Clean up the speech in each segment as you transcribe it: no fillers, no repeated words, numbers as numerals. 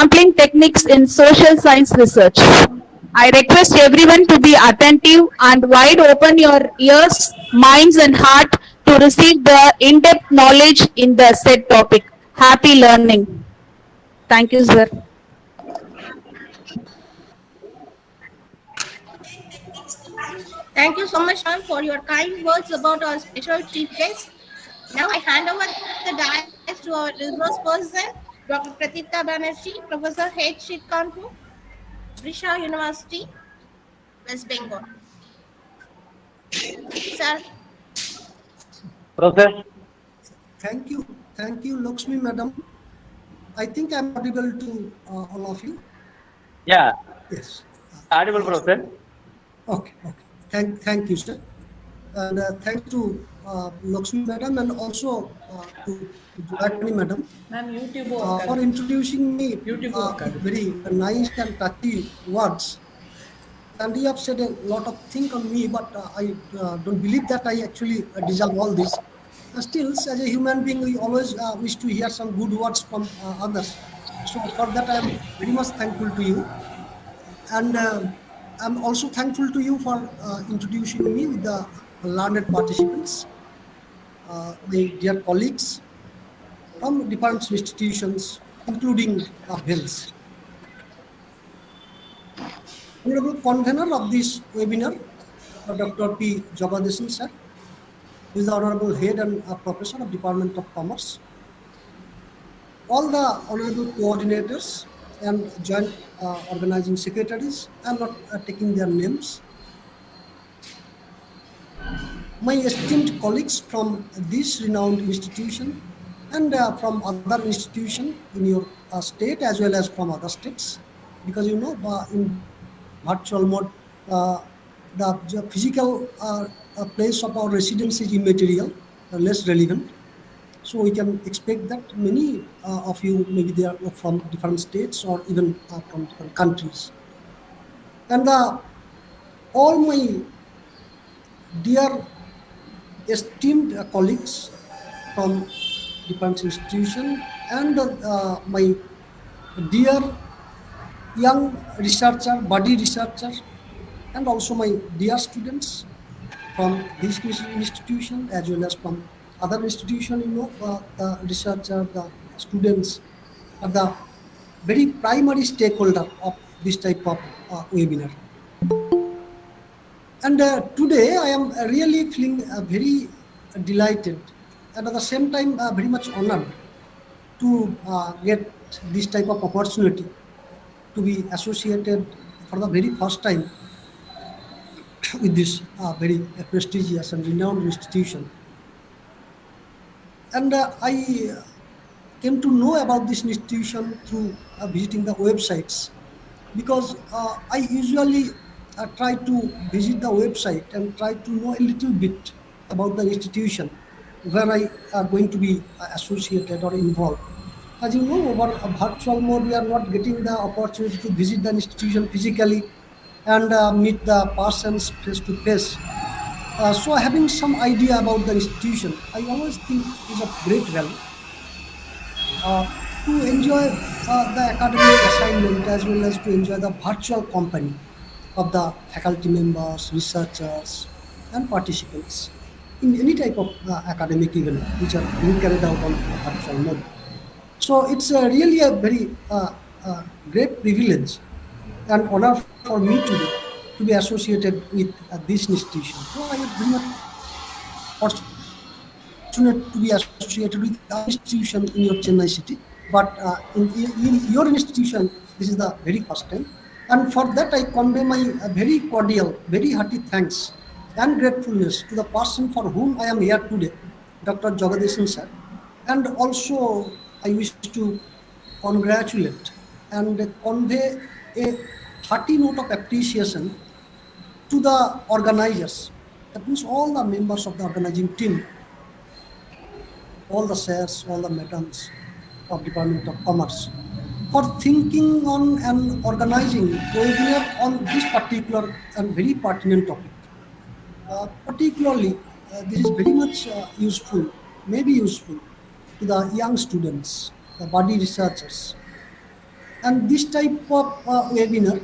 sampling techniques in social science research. I request everyone to be attentive and wide open your ears, minds, and heart to receive the in-depth knowledge in the said topic. Happy learning. Thank you, sir. Thank you so much, ma'am, for your kind words about our special chief guest. Now I hand over the dice to our resource person, Dr. Pradipta Bannerjee, Professor H. Kanpur, Brisha University, West Bengal. Sir, Process. Thank you, Lakshmi, madam. I think I'm audible to all of you. Yeah, Yes. audible process. Okay. Thank you, sir. And thanks to Lakshmi, madam, and also to Jayakani, madam, Ma'am, YouTube for introducing me with very nice and touchy words. And you have said a lot of things on me, but I don't believe that I actually deserve all this. Still, as a human being, we always wish to hear some good words from others. So for that, I am very much thankful to you. And I'm also thankful to you for introducing me with the learned participants, my dear colleagues from different institutions, including Hills. Honorable convener of this webinar, Dr. P. Jagadesan sir, who is the honorable head and professor of Department of Commerce. All the honorable coordinators and joint organizing secretaries, I'm not taking their names. My esteemed colleagues from this renowned institution and from other institutions in your state as well as from other states, because you know in virtual mode the physical place of our residence is immaterial, less relevant. So we can expect that many of you maybe they are from different states or even from different countries. And all my dear esteemed colleagues from different institutions and my dear young researcher, buddy researcher, and also my dear students from this institution as well as from other institution, the researcher, the students are the very primary stakeholder of this type of webinar. And today I am really feeling very delighted and at the same time very much honored to get this type of opportunity to be associated for the very first time with this very prestigious and renowned institution. And I came to know about this institution through visiting the websites, because I usually try to visit the website and try to know a little bit about the institution where I are going to be associated or involved. As you know, over a virtual mode, we are not getting the opportunity to visit the institution physically and meet the persons face to face. So having some idea about the institution, I always think is of great value to enjoy the academic assignment as well as to enjoy the virtual company of the faculty members, researchers, and participants in any type of academic event which are being carried out on virtual mode. So it's really a very great privilege and honor for me today to be associated with this institution. So I am very much fortunate to be associated with our institution in your Chennai city. But in your institution, this is the very first time. And for that, I convey my very cordial, very hearty thanks and gratefulness to the person for whom I am here today, Dr. Jagadesan sir. And also, I wish to congratulate and convey a hearty note of appreciation to the organizers. That means all the members of the organizing team, all the sirs, all the madams of Department of Commerce, for thinking on and organizing webinar on this particular and very pertinent topic. Particularly, this is very much useful, maybe useful to the young students, the body researchers, And this type of webinar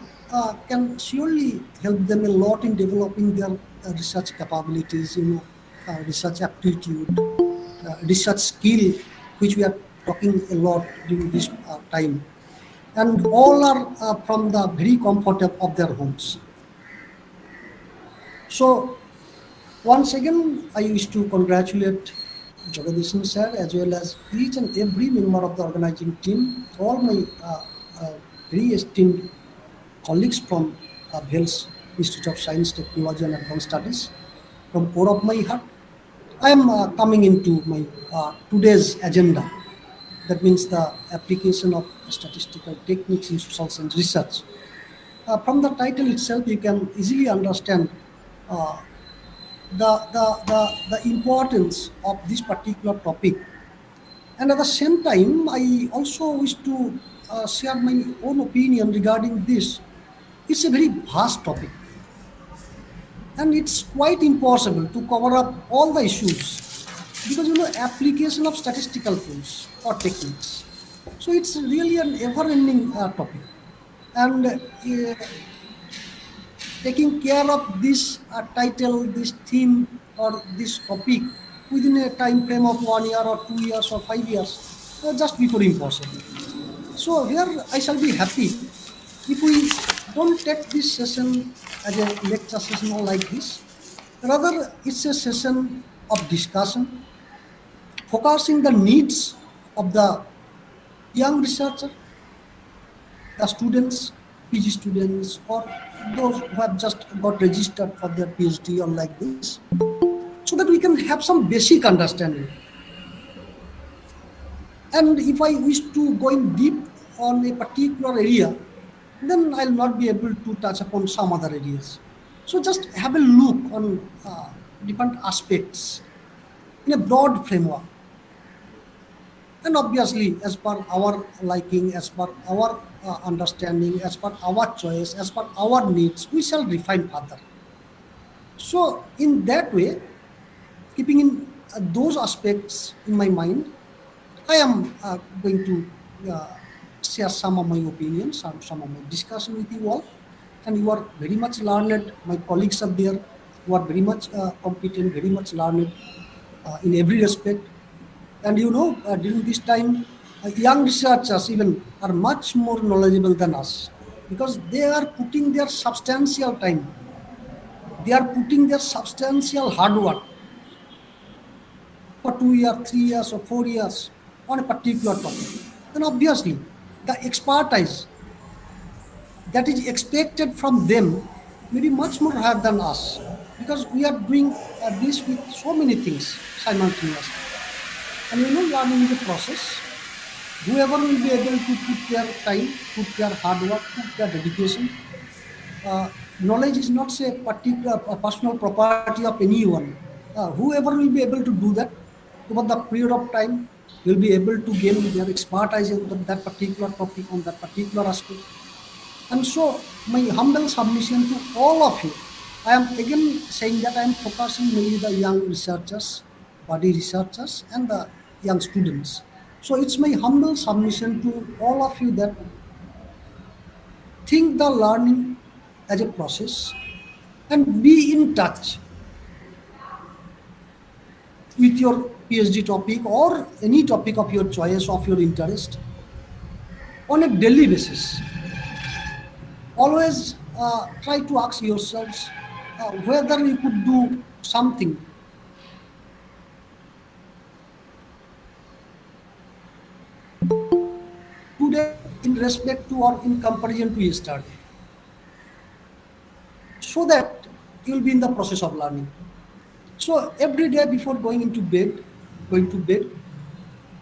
can surely help them a lot in developing their research capabilities, research aptitude, research skill, which we are talking a lot during this time. And all are from the very comfort of their homes. So once again, I wish to congratulate Jagadishan sir as well as each and every member of the organizing team, all my very esteemed colleagues from Vales Institute of Science, Technology and Advanced Studies. From core of my heart, I am coming into my today's agenda. That means the application of statistical techniques in social science research. From the title itself, you can easily understand uh, the importance of this particular topic. And at the same time, I also wish to share my own opinion regarding this. It's a very vast topic, and it's quite impossible to cover up all the issues because application of statistical tools or techniques. So it's really an ever-ending topic, and taking care of this title, this theme, or this topic within a time frame of 1 year or 2 years or 5 years, just before impossible. So here I shall be happy if we don't take this session as a lecture session or like this. Rather, it's a session of discussion, focusing the needs of the young researcher, the students, PG students, or those who have just got registered for their PhD or like this, so that we can have some basic understanding. And if I wish to go in deep on a particular area, then I'll not be able to touch upon some other areas. So just have a look on different aspects in a broad framework. And obviously, as per our liking, as per our understanding, as per our choice, as per our needs, we shall refine further. So, in that way, keeping in those aspects in my mind, I am going to share some of my opinions, some of my discussion with you all. And you are very much learned. My colleagues are there who are very much competent, very much learned in every respect. And during this time, young researchers even are much more knowledgeable than us because they are putting their substantial time, they are putting their substantial hard work for 2 years, 3 years, or 4 years on a particular topic. Then obviously, the expertise that is expected from them may be much more higher than us because we are doing this with so many things simultaneously. And learning is a process. Whoever will be able to put their time, put their hard work, put their dedication. Knowledge is not say particular personal property of anyone. Whoever will be able to do that over the period of time will be able to gain their expertise in that particular topic on that particular aspect. And so, my humble submission to all of you, I am again saying that I am focusing mainly the young researchers, body researchers, and the young students. So, it's my humble submission to all of you that think the learning as a process and be in touch with your PhD topic or any topic of your choice, of your interest on a daily basis. Always try to ask yourselves whether you could do something today in respect to or in comparison to yesterday, so that you will be in the process of learning. So every day before going to bed,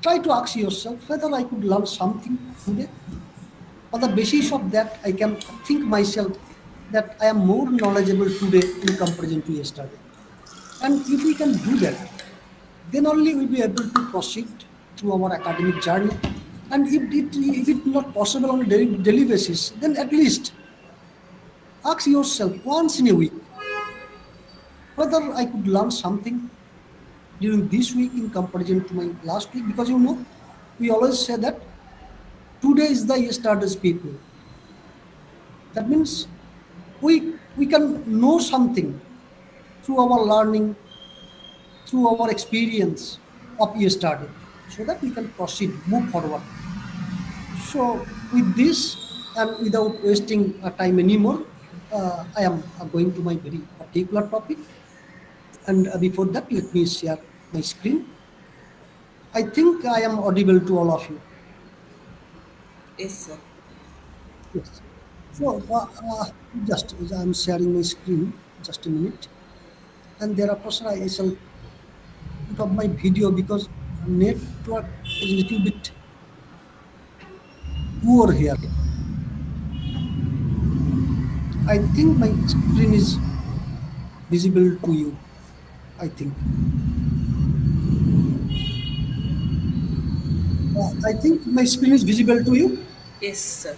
try to ask yourself whether I could learn something today. On the basis of that, I can think myself that I am more knowledgeable today in comparison to yesterday. And if we can do that, then only we'll be able to proceed through our academic journey. And if it's not possible on a daily basis, then at least ask yourself once in a week whether I could learn something during this week in comparison to my last week. Because we always say that today is the yesterday's people. That means we can know something through our learning, through our experience of yesterday, so that we can proceed, move forward. So with this, and without wasting time anymore, I am going to my very particular topic. And before that, let me share my screen. I think I am audible to all of you. Yes, sir. Yes. So just I'm sharing my screen. Just a minute, and thereafter sir, I shall put up my video because network is a little bit poor here. I think my screen is visible to you. I think. I think my screen is visible to you. Yes, sir.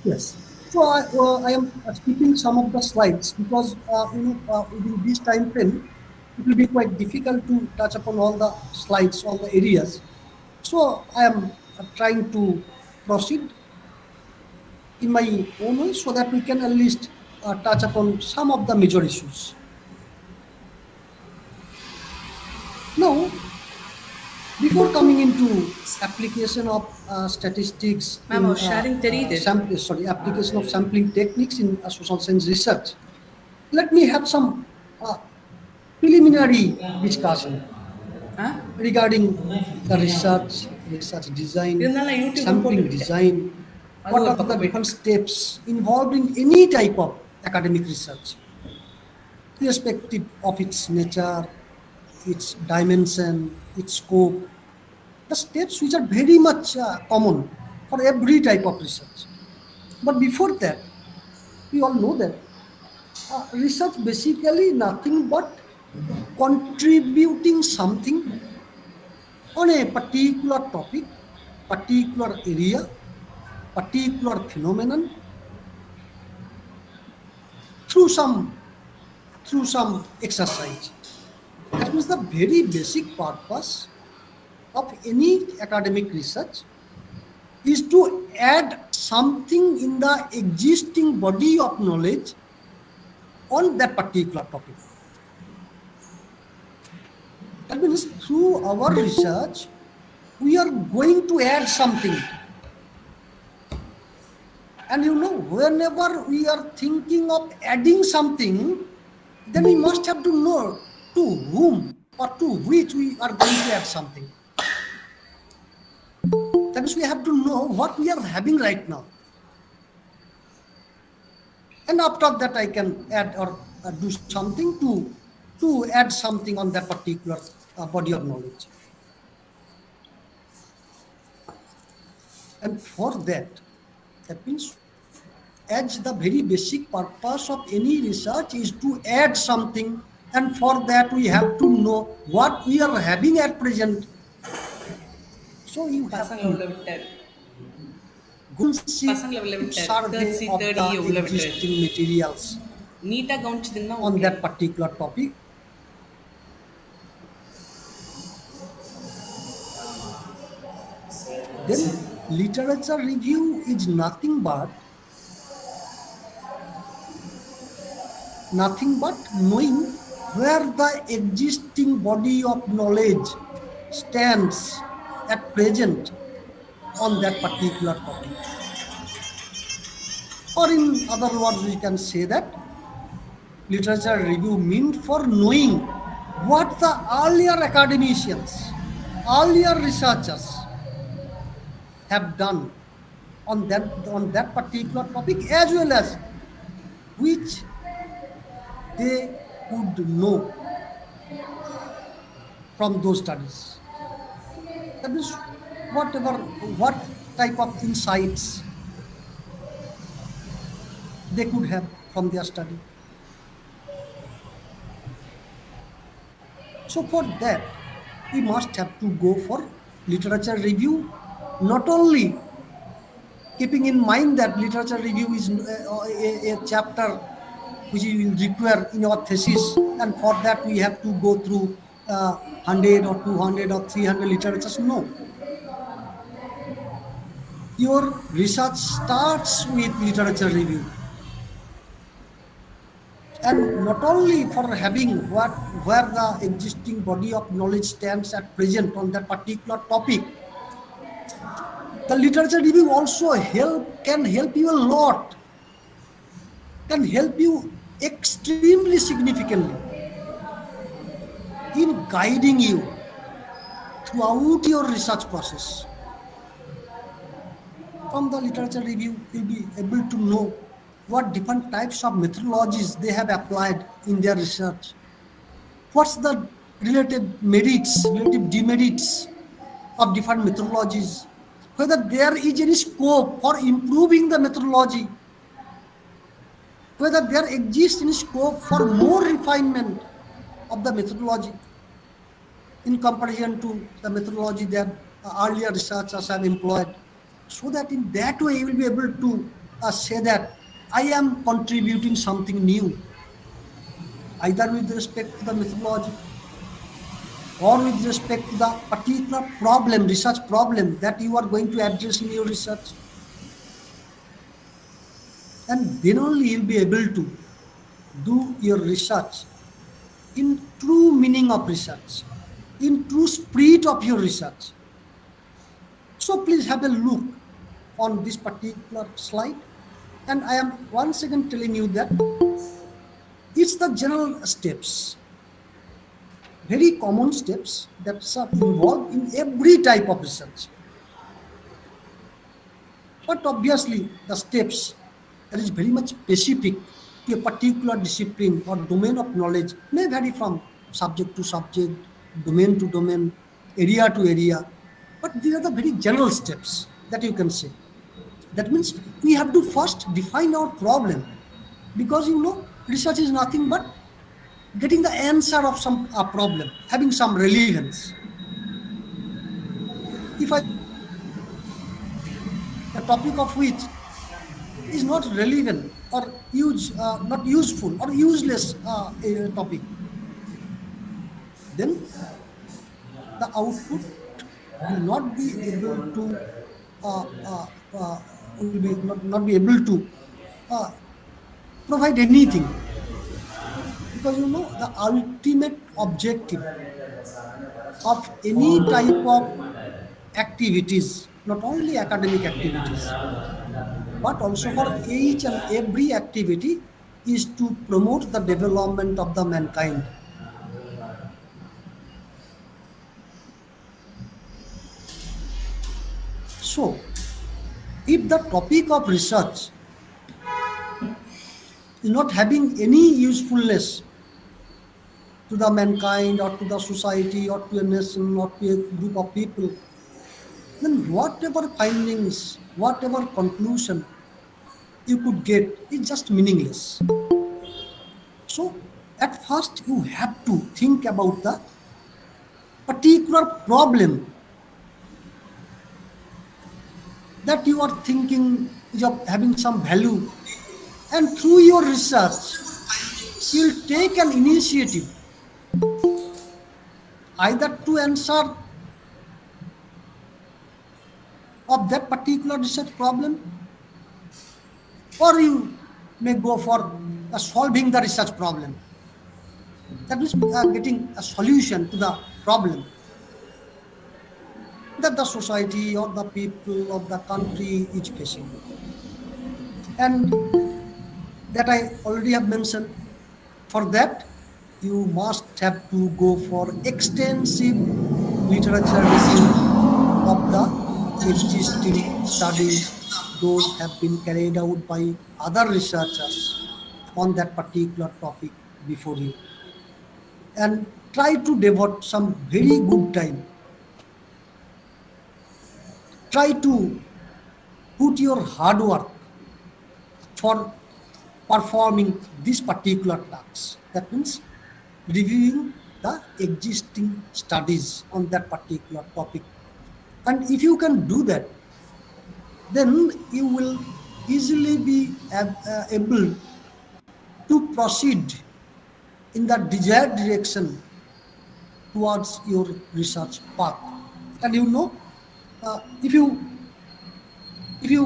Yes. So I am skipping some of the slides because within this time frame, it will be quite difficult to touch upon all the slides, all the areas. So I am trying to proceed in my own way so that we can at least touch upon some of the major issues. Now, before coming into application of statistics Ma'am, in ಅವ್ರು sharing தெரியுது. application of sampling techniques in social science research, let me have some uh, preliminary discussion Huh? regarding the research design, இருந்தாலும் YouTube sampling போட்டுக்கிட்டேன். design. அது What ஒரு are the பக்கம் different steps involved in any type of academic research, irrespective of its nature, its dimension, its scope, the steps which are very much common for every type of research. But before that, we all know that research basically nothing but contributing something on a particular topic, particular area, particular phenomenon through some exercise. That means the very basic purpose of any academic research is to add something in the existing body of knowledge on that particular topic. That means through our research, we are going to add something. And whenever we are thinking of adding something, then we must have to know to whom or to which we are going to add something. That means we have to know what we are having right now. And after that, I can add or do something to add something on that particular body of knowledge. And for that means as the very basic purpose of any research is to add something, and for that we have to know what we are having at present. So you have பசங்களை to உள்ள விட்டாரு. comprehensive பசங்களை உள்ள விட்டாரு. survey third C of third the இ உள்ள விட்டாரு. existing materials நீட்டா கவனிச்சதுன்னா on okay. that particular topic. Then literature review is nothing but knowing where the existing body of knowledge stands at present on that particular topic. Or in other words, we can say that literature review meant for knowing what the earlier academicians, earlier researchers have done on that particular topic, as well as which they could know from those studies. That means what type of insights they could have from their study. So for that, we must have to go for literature review, not only keeping in mind that literature review is a chapter which we will require in our thesis, and for that we have to go through 100 or 200 or 300 literatures. No. Your research starts with literature review, and not only for having what where the existing body of knowledge stands at present on that particular topic. The literature review also can help you a lot, can help you extremely significantly in guiding you throughout your research process. From the literature review, you'll be able to know what different types of methodologies they have applied in their research. What's the relative merits, relative demerits of different methodologies, whether there is any scope for improving the methodology, whether there exists any scope for more refinement of the methodology in comparison to the methodology that earlier researchers have employed, so that in that way you will be able to say that I am contributing something new, either with respect to the methodology or with respect to the particular problem, research problem that you are going to address in your research. And then only you'll be able to do your research in true meaning of research, in true spirit of your research. So please have a look on this particular slide. And I am once again telling you that it's the general steps, very common steps that are involved in every type of research. But obviously, the steps that is very much specific to a particular discipline or domain of knowledge may vary from subject to subject, domain to domain, area to area. But these are the very general steps that you can say. That means we have to first define our problem, because research is nothing but getting the answer of some problem, having some relevance. If I a topic of which is not relevant or not useful or useless a topic, then the output will not be able to uh, uh, uh, will be not be able to uh, provide anything, because the ultimate objective of any type of activities, not only academic activities, but also for each and every activity, is to promote the development of the mankind. So, if the topic of research is not having any usefulness to the mankind or to the society or to a nation or to a group of people, then whatever findings, whatever conclusion you could get is just meaningless. So, at first, you have to think about the particular problem that you are thinking is of having some value, and through your research, you'll take an initiative either to answer of that particular research problem, or you may go for solving the research problem. That means getting a solution to the problem that the society or the people of the country is facing. And that I already have mentioned, for that you must have to go for extensive literature review of the existing studies, those have been carried out by other researchers on that particular topic before you, and try to devote some very good time. Try to put your hard work for performing this particular task. That means reviewing the existing studies on that particular topic. And if you can do that, then you will easily be able to proceed in the desired direction towards your research path. And if you if you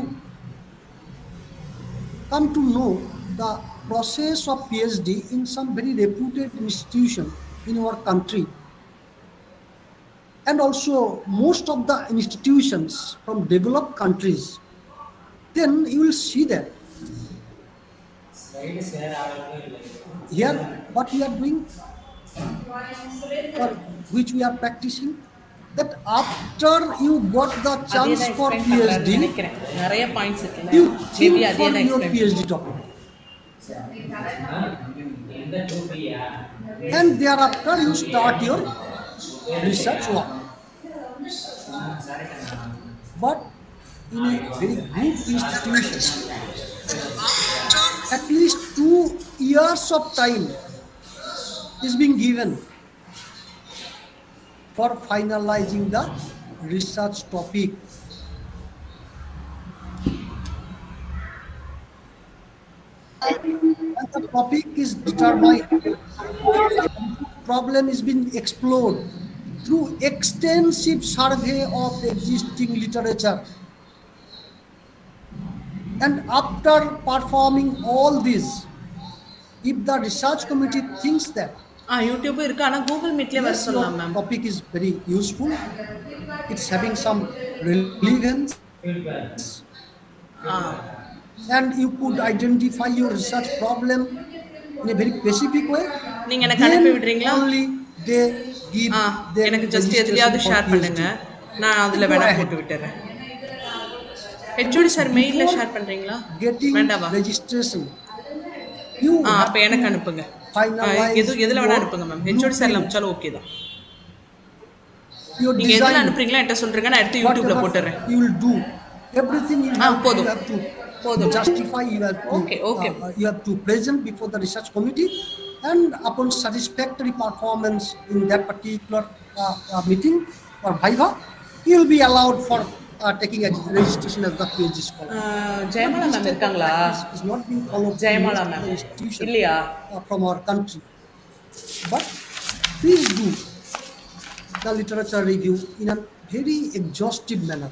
come to know the process of PhD in some very reputed institution in our country, and also most of the institutions from developed countries, then you will see that here what we are doing or which we are practicing, that after you got the அதே chance தான் for explain பண்றாருன்னு PhD, நினைக்கிறேன். நிறைய points இருக்குல்ல, you maybe think அதே for தான் your explain PhD topic, and thereafter you start your research work. But in a very good institution, at least 2 years of time is being given for finalizing the research topic. And the topic is determined, problem is being explored through extensive survey of existing literature. And after performing all this, if the research committee thinks that YouTube இருக்கு, ஆனா Google மீட்லயே வர yes, சொல்லலாம் your ma'am. topic is very useful, it's having some relevance, and you could identify your research problem in a very specific way, நீங்க எனக்கு then அனுப்பி விடுறீங்களா? only they give their எனக்கு just registration எதுலயாவது for share PhD. பண்ணுங்க, நான் அதுல Go வேணா ahead. போட்டு விட்டுறேன். ஹெச்ஓடி சார் மெயில்ல Before ஷேர் பண்றீங்களா? getting வேண்டாவா? registration, you have அப்ப எனக்கு to அனுப்புங்க. finalize எதுல வேணா your அனுப்புங்க மேம். ஹெச்ஓடி சார்ல blueprint, அனுப்பிச்சாலும் ஓகே தான். your நீங்க எதுல design, அனுப்புறீங்களா என்கிட்ட சொல்றீங்க, நான் எடுத்து யூடியூப்ல whatever போட்டுறேன். you will do, everything you have போதும். to போதும். justify, you have to Okay. you have to present before the research committee, and upon satisfactory performance in that particular meeting or viva, you will be allowed for taking a registration as the PhD scholar. Jayamala This ma'am type of இருக்காங்களா? practice is not being followed in Jayamala most of ma'am the institutions இல்லையா? from our country. But please do the literature review in a very exhaustive manner.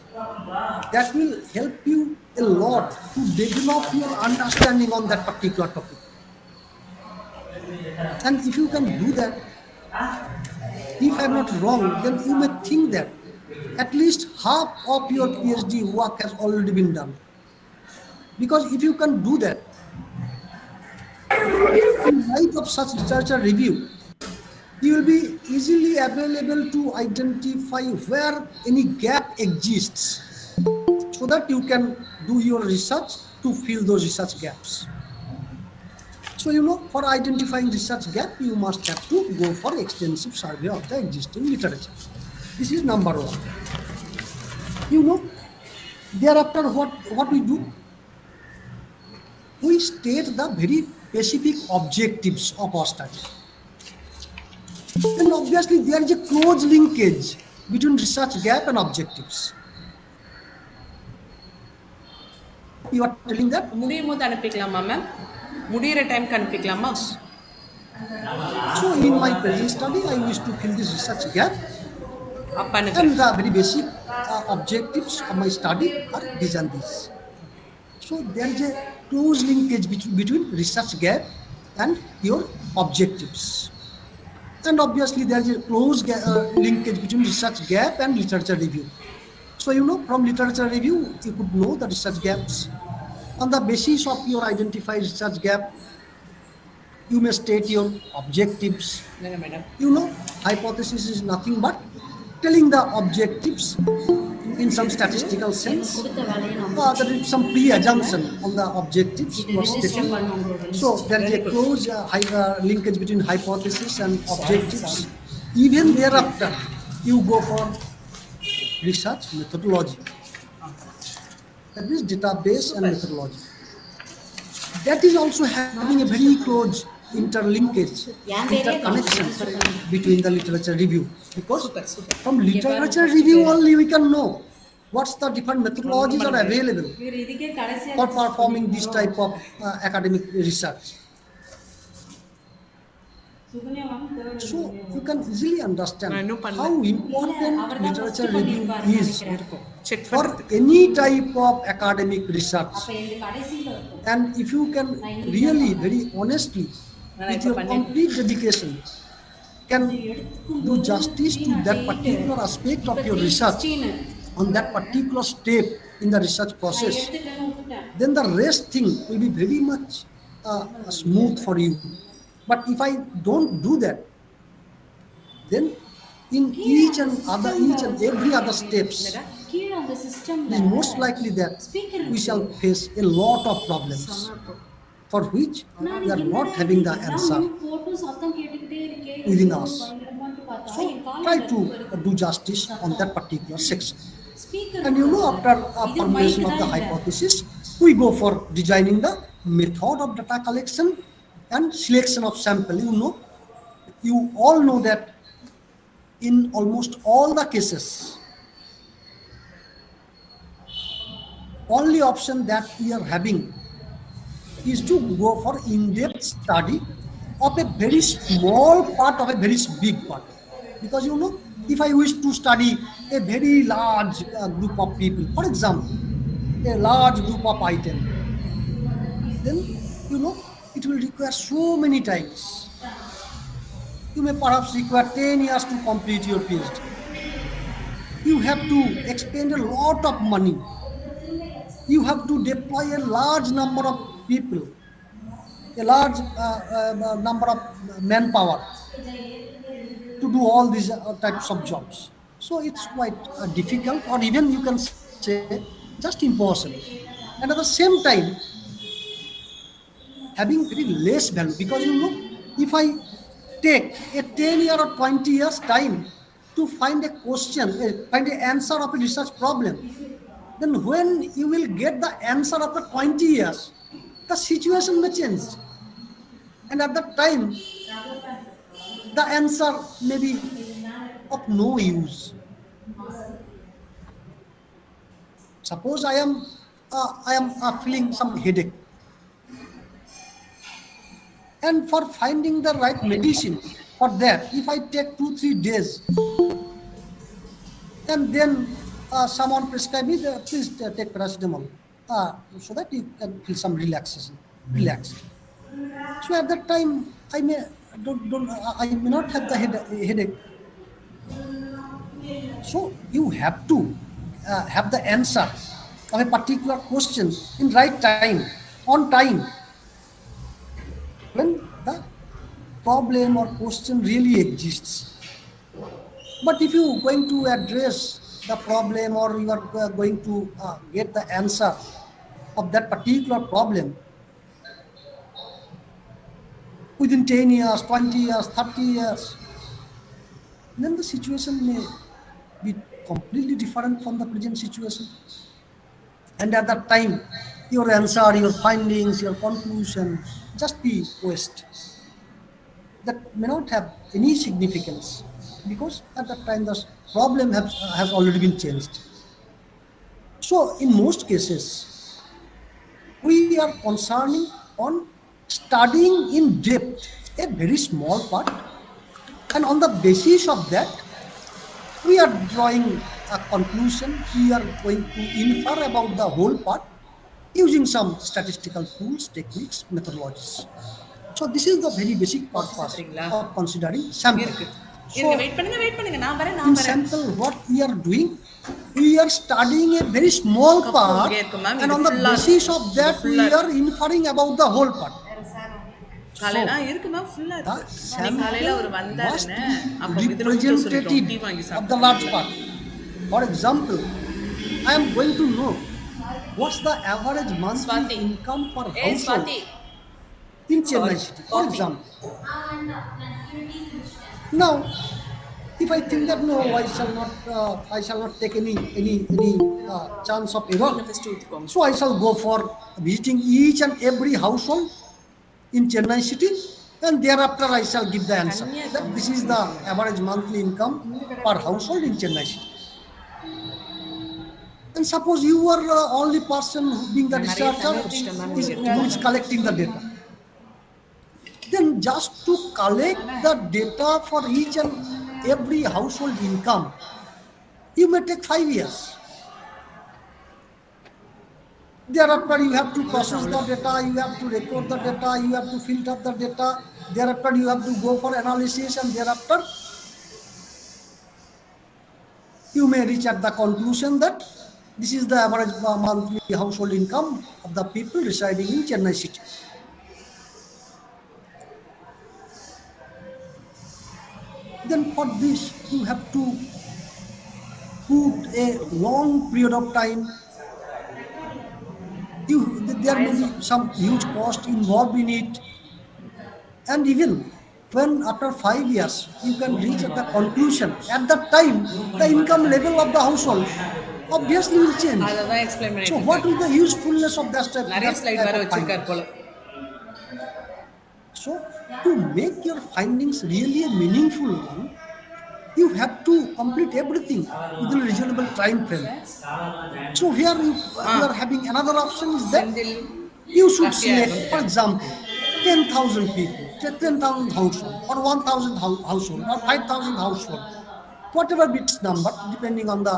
That will help you a lot to develop your understanding on that particular topic. And if you can do that, if I'm not wrong, then you may think that at least half of your PhD work has already been done. Because if you can do that, in light of such literature review, you will be easily available to identify where any gap exists, so that you can do your research to fill those research gaps. So, for identifying research gap, you must have to go for extensive survey of the existing literature. This is number one. Thereafter what we do? We state the very specific objectives of our study. Then obviously there is a close linkage between research gap and objectives. You are telling that? முடியும் போது அனுப்பிக்கலாமா ma'am? முடியிற டைம்க்கு அனுப்பிக்கலாமா? So in my present study, I wish to fill this research gap, அப்ப அனுப்பு. and the very basic objectives of my study are these and these. So there is a close linkage between research gap and your objectives. And obviously there is a close linkage between research gap and literature review. So from literature review, you could know the research gaps. On the basis of your identified research gap, you may state your objectives. இல்லைங்க madam. Hypothesis is nothing but telling the objectives in some statistical sense. There is some pre-assumption on the objectives you are stating. So there is a close linkage between hypothesis and objectives. Even thereafter, you go for research methodology. That is database and methodology. That is also having a very close interlinkage, interconnection between the literature review. Because from literature review only we can know what's the different methodologies are available for performing this type of academic research. So you can easily understand இன்னும் பண்ணல. how important literature review is இருக்கும் check for பண்றதுக்கு. any type of academic research. And if you can really, very honestly, with your complete dedication, can do justice to that particular aspect of your research on that particular step in the research process, then the rest thing will be very much smooth for you. But if I don't do that, then in each and every other steps, it is most likely that we shall face a lot of problems for which we are not having the answer within us. So try to do justice on that particular section. And after formulation of the hypothesis, we go for designing the method of data collection and selection of sample. You all know that in almost all the cases, only option that we are having is to go for in-depth study of a very small part of a very big part. Because if I wish to study a very large group of people, for example, a large group of items, then it will require so many times. You may perhaps require 10 years to complete your PhD. You have to expend a lot of money. You have to deploy a large number of people, a large number of manpower to do all these types of jobs. So it's quite difficult, or even you can say just impossible. And at the same time, having very less value, because if I take a 10 year or 20 years time to find a question, find the answer of a research problem, then when you will get the answer after 20 years, the situation may change. And at that time, the answer may be of no use. Suppose I am feeling some headache, and for finding the right medicine for that, if I take 2-3 days, and then someone prescribe me, please take paracetamol, so that you can feel some relax. So at that time, I may not have the headache. So you have to have the answer of a particular question in right time, on time, when the problem or question really exists. But if you are going to address the problem, or you are going to get the answer of that particular problem within 10 years, 20 years, 30 years, then the situation may be completely different from the present situation. And at that time, your answer, your findings, your conclusion just be waste. That may not have any significance, because at that time the problem has already been changed. So in most cases, we are concerning on studying in depth a very small part, and on the basis of that, we are drawing a conclusion. We are going to infer about the whole part using some statistical tools, techniques, methodologies. So this is the very basic purpose of considering sample. So in sample, what we are doing, we are studying a very small part, and on the basis of that, we are inferring about the whole part. காலையில இருக்கு ma'am ஃபுல்லா The இருக்கு. நீ காலையில ஒரு sample must வந்தாருன்னு be அப்ப இதுல உள்ள சொல்லிட்டோம் டீ representative வாங்கி of the சாப்பிட்டு. large part. For example, I am going to know what's the average monthly Swati. income per ஏய் household ஸ்வாதி in Chennai city, for Coffee. example. Now, if I think that no, I shall not take any chance of error, first ஊத்திக்கோங்க. so I shall go for visiting each and every household in Chennai city, and thereafter I shall give the answer that this is the average monthly income per household in Chennai city. And suppose you are the only person being the researcher who is collecting the data. Then just to collect the data for each and every household income, you may take 5 years. Thereafter, you have to process the data, you have to record the data, you have to filter the data. Thereafter, you have to go for analysis, and thereafter, you may reach at the conclusion that this is the average monthly household income of the people residing in Chennai city. Then for this, you have to put a long period of time. There may be some huge cost involved in it, and even when after 5 years you can reach at the conclusion, at that time the income level of the household obviously will change. அதை தான் explain So பண்ணிட்டு what இருக்காரு. will the usefulness of நிறைய that slide type வேற of வச்சிருக்காரு findings? போல. So to make your findings really a meaningful one, you have to complete everything within a reasonable time frame. So here you are having another option is that Senthil you should Rafi select, Arun. for example, 10,000 people, 10,000 household, or 1,000 household, or 5,000 household, whatever its number, depending on the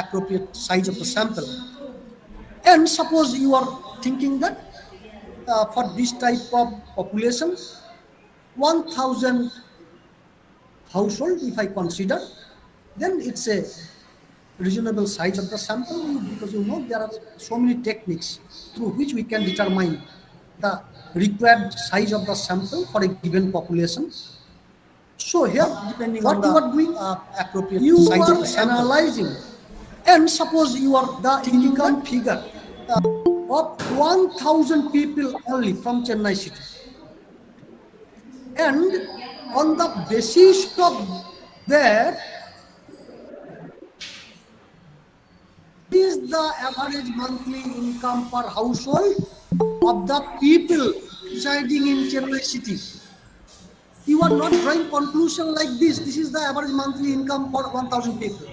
appropriate size of the sample. And suppose you are thinking that for this type of population, 1,000 household, if I consider, then it's a reasonable size of the sample, because there are so many techniques through which we can determine the required size of the sample for a given population. So here, depending on the appropriate size of the sample, analyzing, and suppose you are the income figure of 1,000 people only from Chennai city, and on the basis of that is the average monthly income per household of the people residing in Chennai city. You are not drawing conclusion like this. This is the average monthly income for 1,000 people.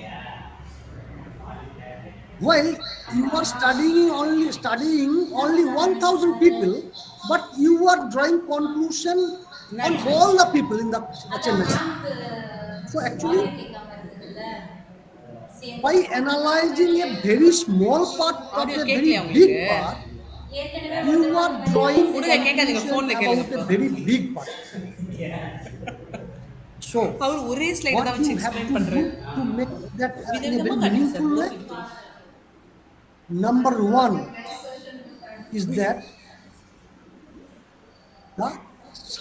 While you are studying only 1,000 people, but you are drawing conclusion on all the people in the Chennai city. So actually, by analyzing a very small part of a very big part, you are drawing conclusion about a very big part. So அவர் ஒரே slide what தான் வச்சு you have explain to பண்றாரு. do to make that in a விதவிதமா very காட்டுங்க meaningful sir. way, number one is that the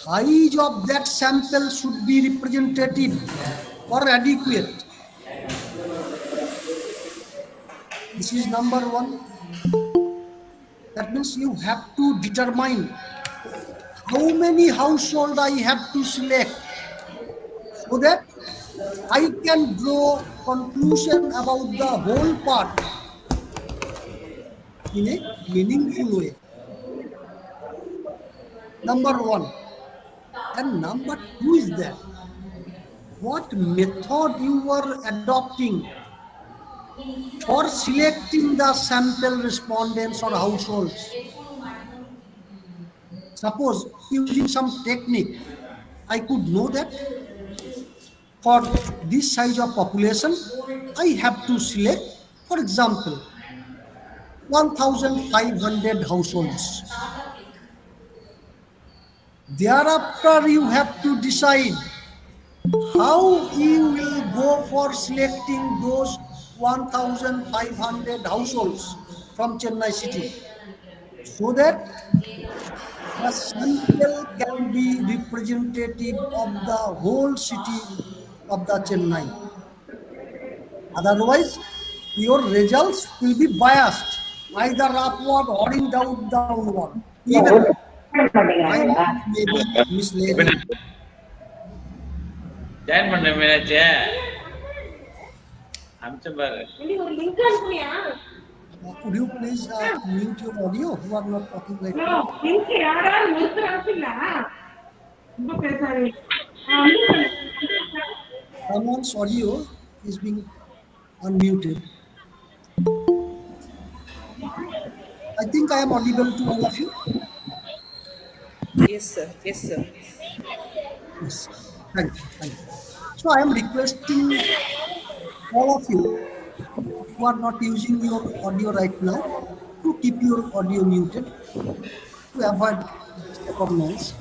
size of that sample should be representative or adequate. This is number one. That means you have to determine how many household I have to select, so that I can draw conclusion about the whole part in a meaningful way. Number one. And number two is that what method you are adopting for selecting the sample respondents or households. Suppose using some technique, I could know that for this size of population, I have to select, for example, 1,500 households. Thereafter, you have to decide how you will go for selecting those 1,500 households from Chennai city, so that the sample can be representative of the whole city of the Chennai. Otherwise, your results will be biased, either upward or in downward. Even may be misleading. Join பண்ண மீனாச்சே அமிச்சம் பாரு. Could you please mute your audio? You are not talking right now. Someone's audio is being unmuted. I think I am audible to all of you. Yes, sir. Yes, sir. Yes. Thank you. Thank you. So I am requesting all of you who are not using your audio right now to keep your audio muted to avoid this type of noise.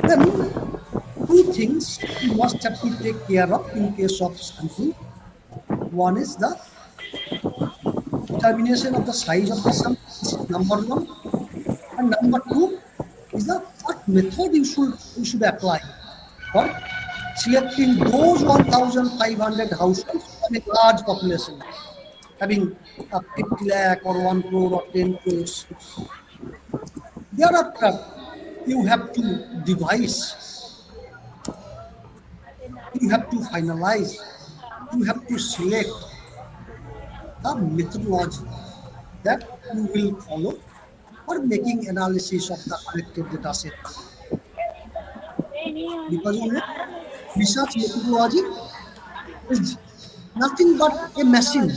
Then two things you must have to take care of in case of sampling. One is the determination of the size of the sample. This is number one. And number two is the what method you should apply for selecting those 1,500 households from a large population having 50 lakh or 1 crore or 10 crores. Thereafter, you have to devise, you have to finalize, you have to select the methodology that you will follow for making analysis of the collected data set. Because research methodology is nothing but a machine.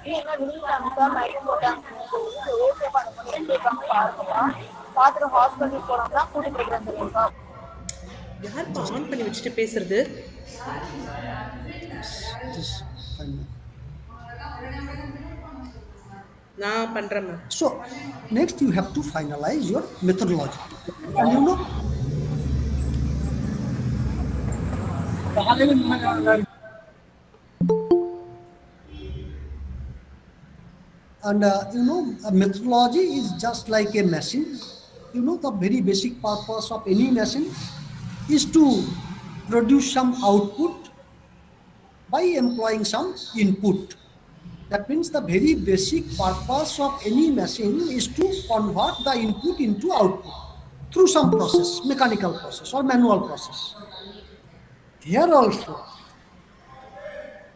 யாருப்பா Just on பண்ணி வச்சுட்டு பேசுறது? yes, just fine. நான் பண்றேன் ma'am. So next you have to finalize your methodology. And a methodology is just like a machine. The very basic purpose of any machine is to produce some output by employing some input. That means the very basic purpose of any machine is to convert the input into output through some process, mechanical process or manual process. Here also,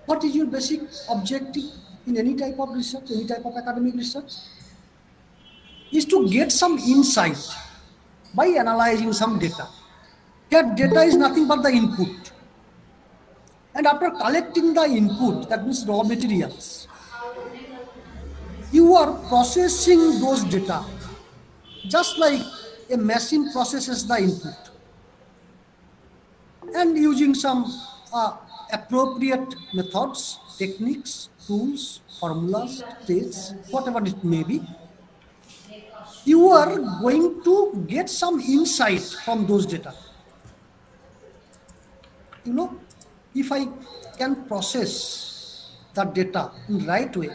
what is your basic objective in any type of research, any type of academic research? Is to get some insight by analyzing some data. That data is nothing but the input. And after collecting the input, that means raw materials, you are processing those data just like a machine processes the input and using some appropriate methods, techniques, tools, formulas, tests, whatever it may be, you are going to get some insight from those data. If I can process the data in right way,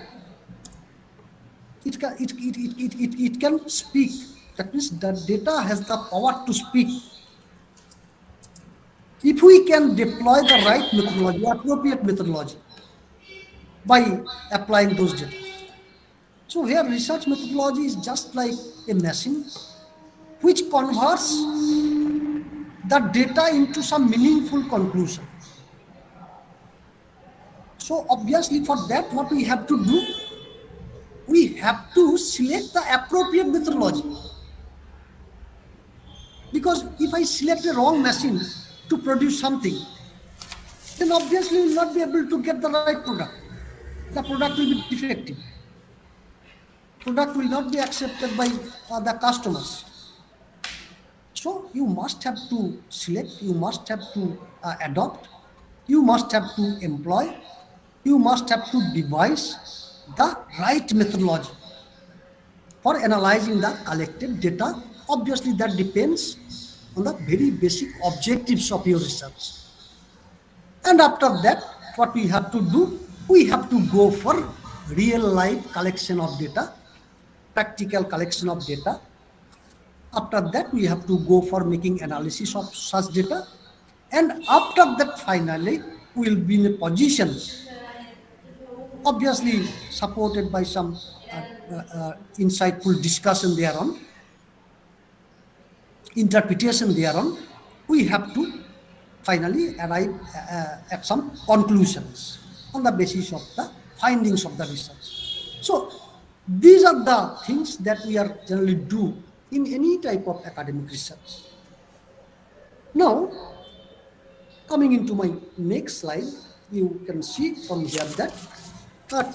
it can speak. That means the data has the power to speak. If we can deploy the right methodology, appropriate methodology, by applying those data. So here research methodology is just like a machine which converts the data into some meaningful conclusion. So obviously for that what we have to do, we have to select the appropriate methodology. Because if I select a wrong machine to produce something, then obviously we will not be able to get the right product. The product will be defective. Product will not be accepted by the customers. So you must have to select, you must have to adopt, you must have to employ, you must have to devise the right methodology for analyzing the collected data. Obviously that depends on the very basic objectives of your research. And after that, what we have to do, we have to go for real life collection of data, practical collection of data. After that, we have to go for making analysis of such data. And after that, finally, we will be in a position, obviously supported by some insightful discussion thereon, interpretation thereon, we have to finally arrive at some conclusions on the basis of the findings of the research. So these are the things that we are generally do in any type of academic research. Now, coming into my next slide, you can see from here that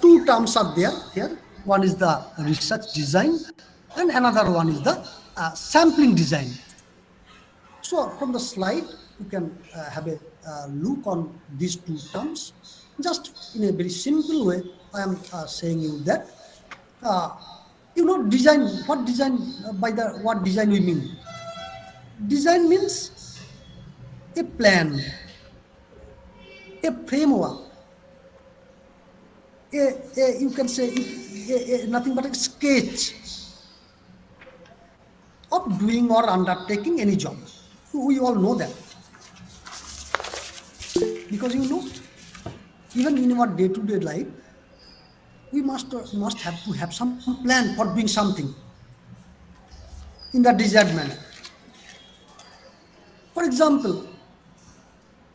two terms are there here. One is the research design, and another one is the sampling design. So, from the slide, you can have a look on these two terms. Just in a very simple way, I am saying you that uh, design. What design by the what design we mean? Design means a plan, a framework, you can say nothing but a sketch of doing or undertaking any job. We all know that because even in our day-to-day life, we must have to have some plan for doing something in the desired manner. For example,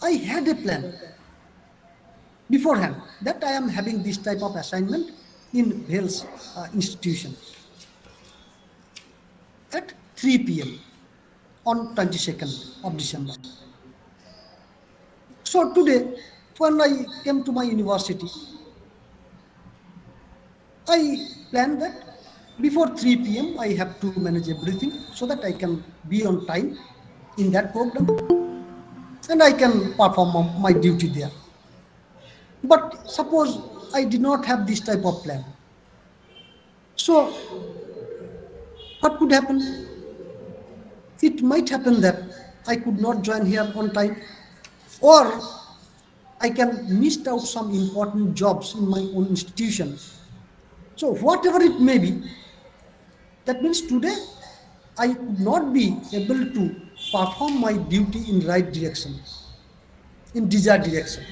I had a plan beforehand that I am having this type of assignment in Vale's institution at 3 p.m. on 22nd of December. So today, when I came to my university, I planned that before 3 p.m. I have to manage everything so that I can be on time in that program and I can perform my duty there. But suppose I did not have this type of plan. So what could happen? It might happen that I could not join here on time, or I can miss out some important jobs in my own institution. So whatever it may be, that means today I could not be able to perform my duty in right direction, in desired direction.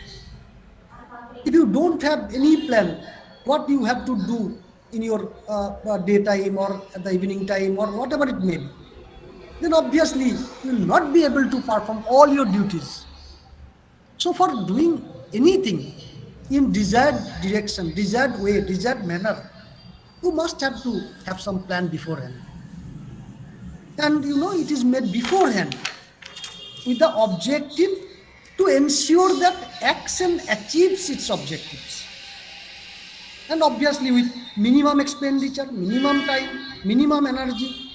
If you don't have any plan, what you have to do in your daytime or at the evening time or whatever it may be, then obviously you will not be able to perform all your duties. So for doing anything in desired direction, desired way, desired manner, you must have to have some plan beforehand. And it is made beforehand with the objective to ensure that action achieves its objectives. And obviously with minimum expenditure, minimum time, minimum energy.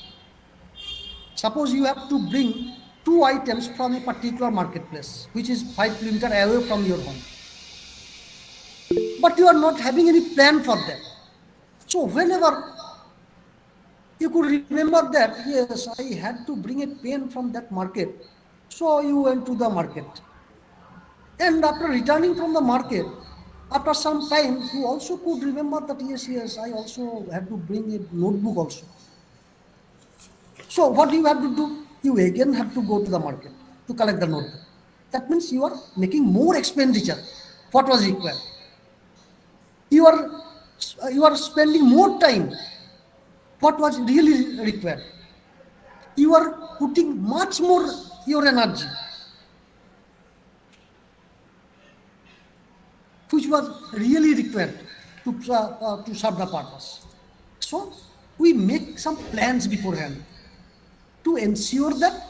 Suppose you have to bring two items from a particular marketplace, which is 5 kilometers away from your home. But you are not having any plan for that. So whenever you could remember that, yes, I had to bring a pen from that market. So you went to the market. And after returning from the market, after some time, you also could remember that, yes, I also had to bring a notebook also. So what do you have to do? You again have to go to the market to collect the notebook. That means you are making more expenditure. What was required? You are spending more time. What was really required? You are putting much more your energy, which was really required to serve the purpose. So we make some plans beforehand to ensure that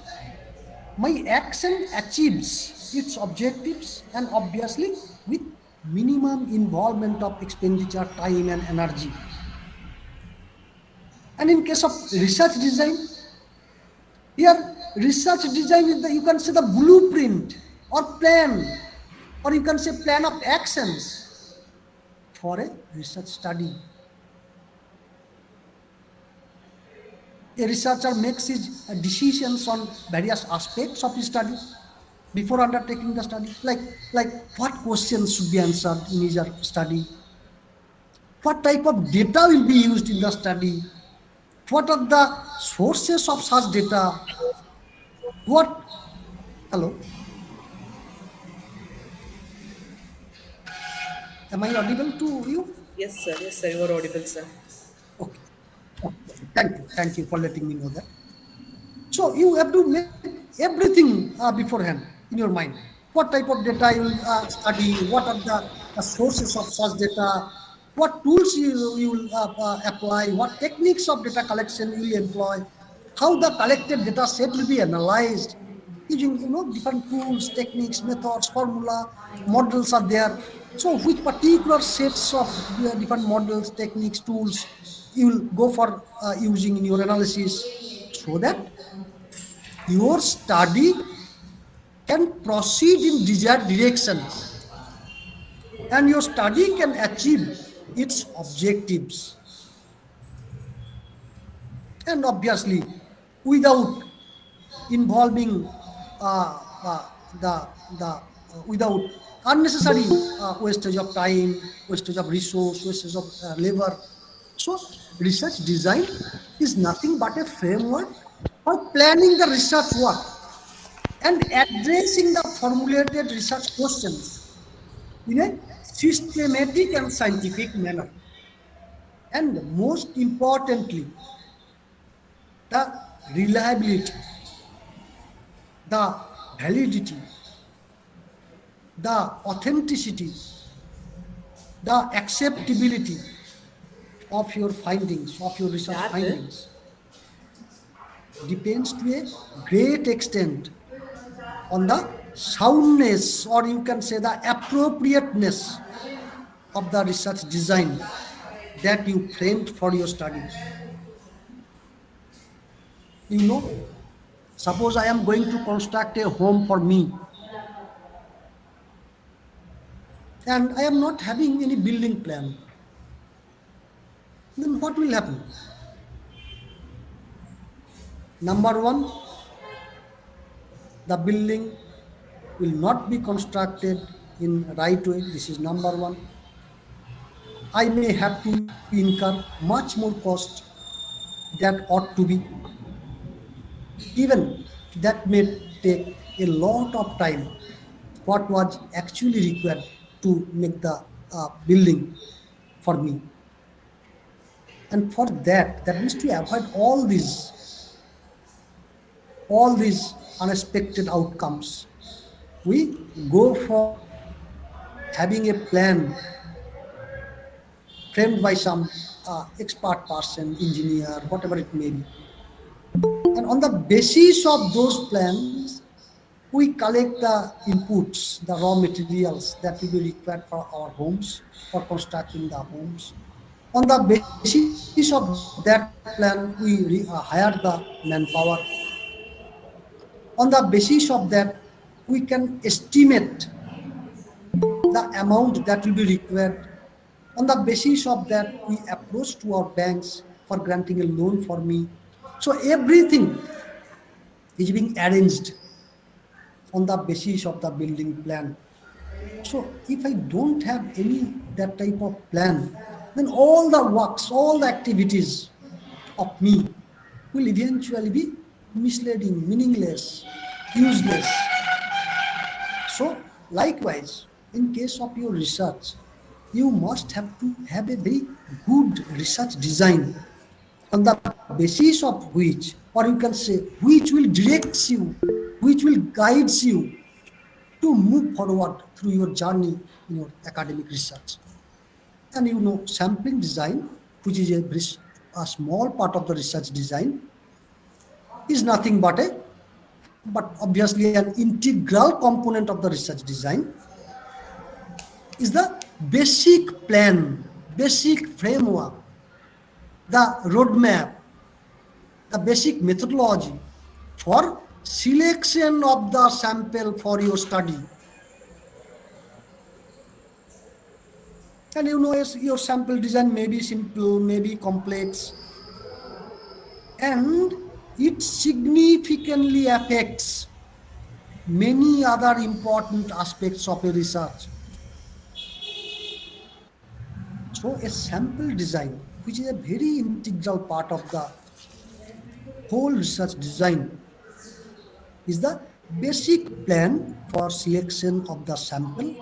my action achieves its objectives and obviously with minimum involvement of expenditure, time and energy. And in case of research design, here research design is you can say the blueprint or plan, or you can say plan of actions for a research study. A researcher makes his decisions on various aspects of his study before undertaking the study, like what questions should be answered in his study, what type of data will be used in the study, what are the sources of such data, hello, am I audible to you? Yes, sir, you are audible, sir. Okay. Thank you for letting me know that. So you have to make everything beforehand in your mind. What type of data you will study, what are the sources of such data, what tools you will apply, what techniques of data collection you will employ, how the collected data set will be analyzed using different tools, techniques, methods, formula, models are there. So which particular sets of different models, techniques, tools you will go for using in your analysis, so that your study can proceed in desired direction and your study can achieve its objectives. And obviously, without involving uh, uh, without unnecessary wastage of time, wastage of resource, wastage of labor. So research design is nothing but a framework for planning the research work and addressing the formulated research questions in a systematic and scientific manner. And most importantly, the reliability, the validity, the authenticity, the acceptability of your findings, of your research யாரு findings, depends to a great extent on the soundness, or you can say the appropriateness of the research design that you framed for your study. Suppose I am going to construct a home for me and I am not having any building plan, then what will happen? Number one, the building will not be constructed in right way. This is number one. I may have to incur much more cost that ought to be. Even that may take a lot of time. What was actually required to make the building for me. And for that, that means to avoid all these unexpected outcomes, we go for having a plan framed by some expert person, engineer, whatever it may be. And on the basis of those plans, we collect the inputs, the raw materials that will be required for our homes, for constructing the homes. On the basis of that plan, we hire the manpower. On the basis of that, we can estimate the amount that will be required. On the basis of that, we approach to our banks for granting a loan for me. So everything is being arranged on the basis of the building plan. So if I don't have any that type of plan, then all the works, all the activities of me will eventually be misleading, meaningless, useless. So likewise, in case of your research, you must have to have a very good research design on the basis of which, or you can say, which will direct you, which will guide you to move forward through your journey in your academic research. And sampling design, which is a small part of the research design, is nothing but obviously an integral component of the research design, is the basic plan, basic framework, the roadmap, the basic methodology for selection of the sample for your study. And your sample design may be simple, may be complex, and it significantly affects many other important aspects of a research. So a sample design, which is a very integral part of the whole research design, is the basic plan for selection of the sample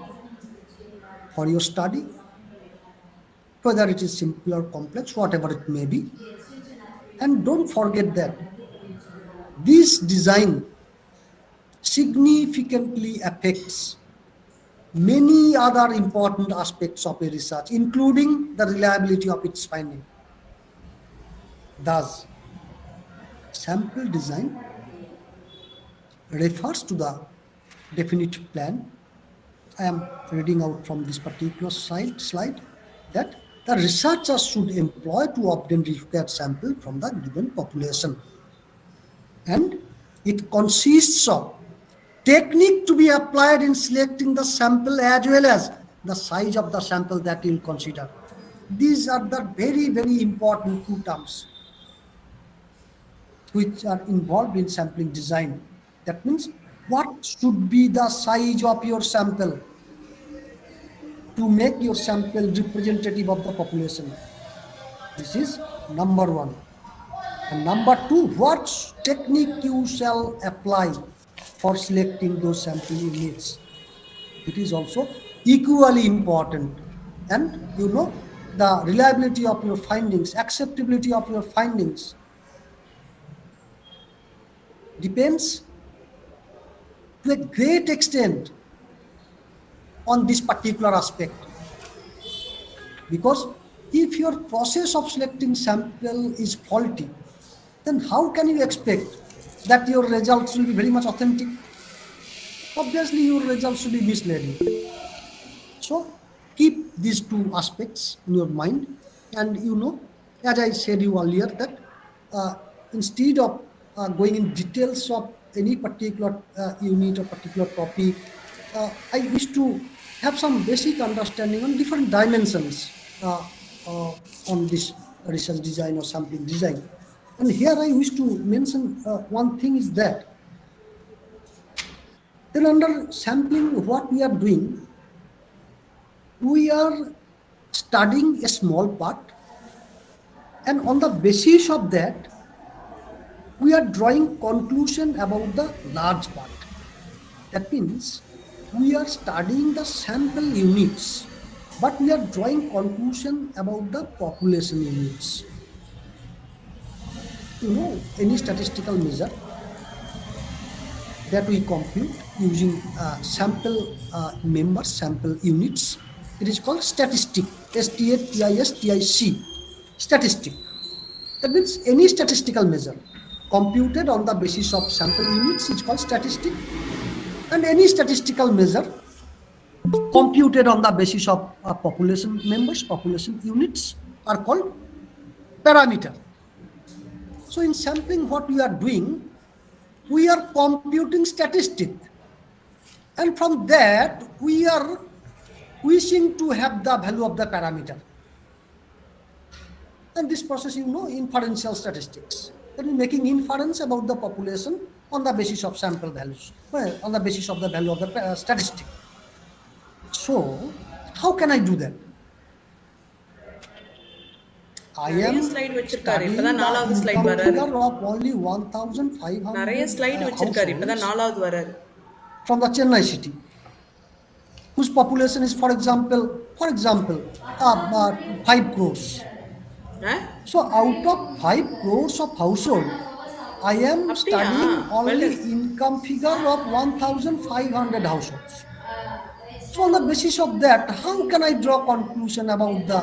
for your study, whether it is simple or complex, whatever it may be. And don't forget that this design significantly affects many other important aspects of a research, including the reliability of its finding. Thus, Sample design refers to the definite plan. I am reading out from this particular slide that the researchers should employ to obtain required sample from the given population. And it consists of technique to be applied in selecting the sample as well as the size of the sample that you will consider. These are the very, very important two terms which are involved in sampling design. That means what should be the size of your sample to make your sample representative of the population. This is number one. And number two, what technique you shall apply for selecting those sample units. It is also equally important. And the reliability of your findings, acceptability of your findings depends to a great extent on this particular aspect. Because if your process of selecting sample is faulty, then how can you expect that your results will be very much authentic? Obviously, your results will be misleading. So keep these two aspects in your mind. And as I said you earlier, that instead of going in details of any particular unit or particular topic, I wish to have some basic understanding on different dimensions on this research design or sampling design. And here I wish to mention one thing is that then under sampling, what we are doing, we are studying a small part, and on the basis of that, we are drawing conclusion about the large part. That means we are studying the sample units, but we are drawing conclusion about the population units. Any statistical measure that we compute using sample members, sample units, it is called statistic, statistic, statistic. That means any statistical measure computed on the basis of sample units is called statistic, and any statistical measure computed on the basis of population members, population units are called parameter. So in sampling, what we are doing, we are computing statistic, and from that we are wishing to have the value of the parameter. And this process, inferential statistics. That is making inference about the population on the basis of sample values, on the basis of the value of the statistic. So, how can I do that? I am slide வச்சிருக்காரு studying இப்பதான் the நாலாவது slide income வராரு figure of only 1,500 நிறைய slide வச்சிருக்காரு இப்பதான் households நாலாவது வராரு from the Chennai city, whose population is, for example, 5 crores. So out of 5 crores of household, I am studying only income figure of 1,500 households. So on the basis of that, how can I draw conclusion about the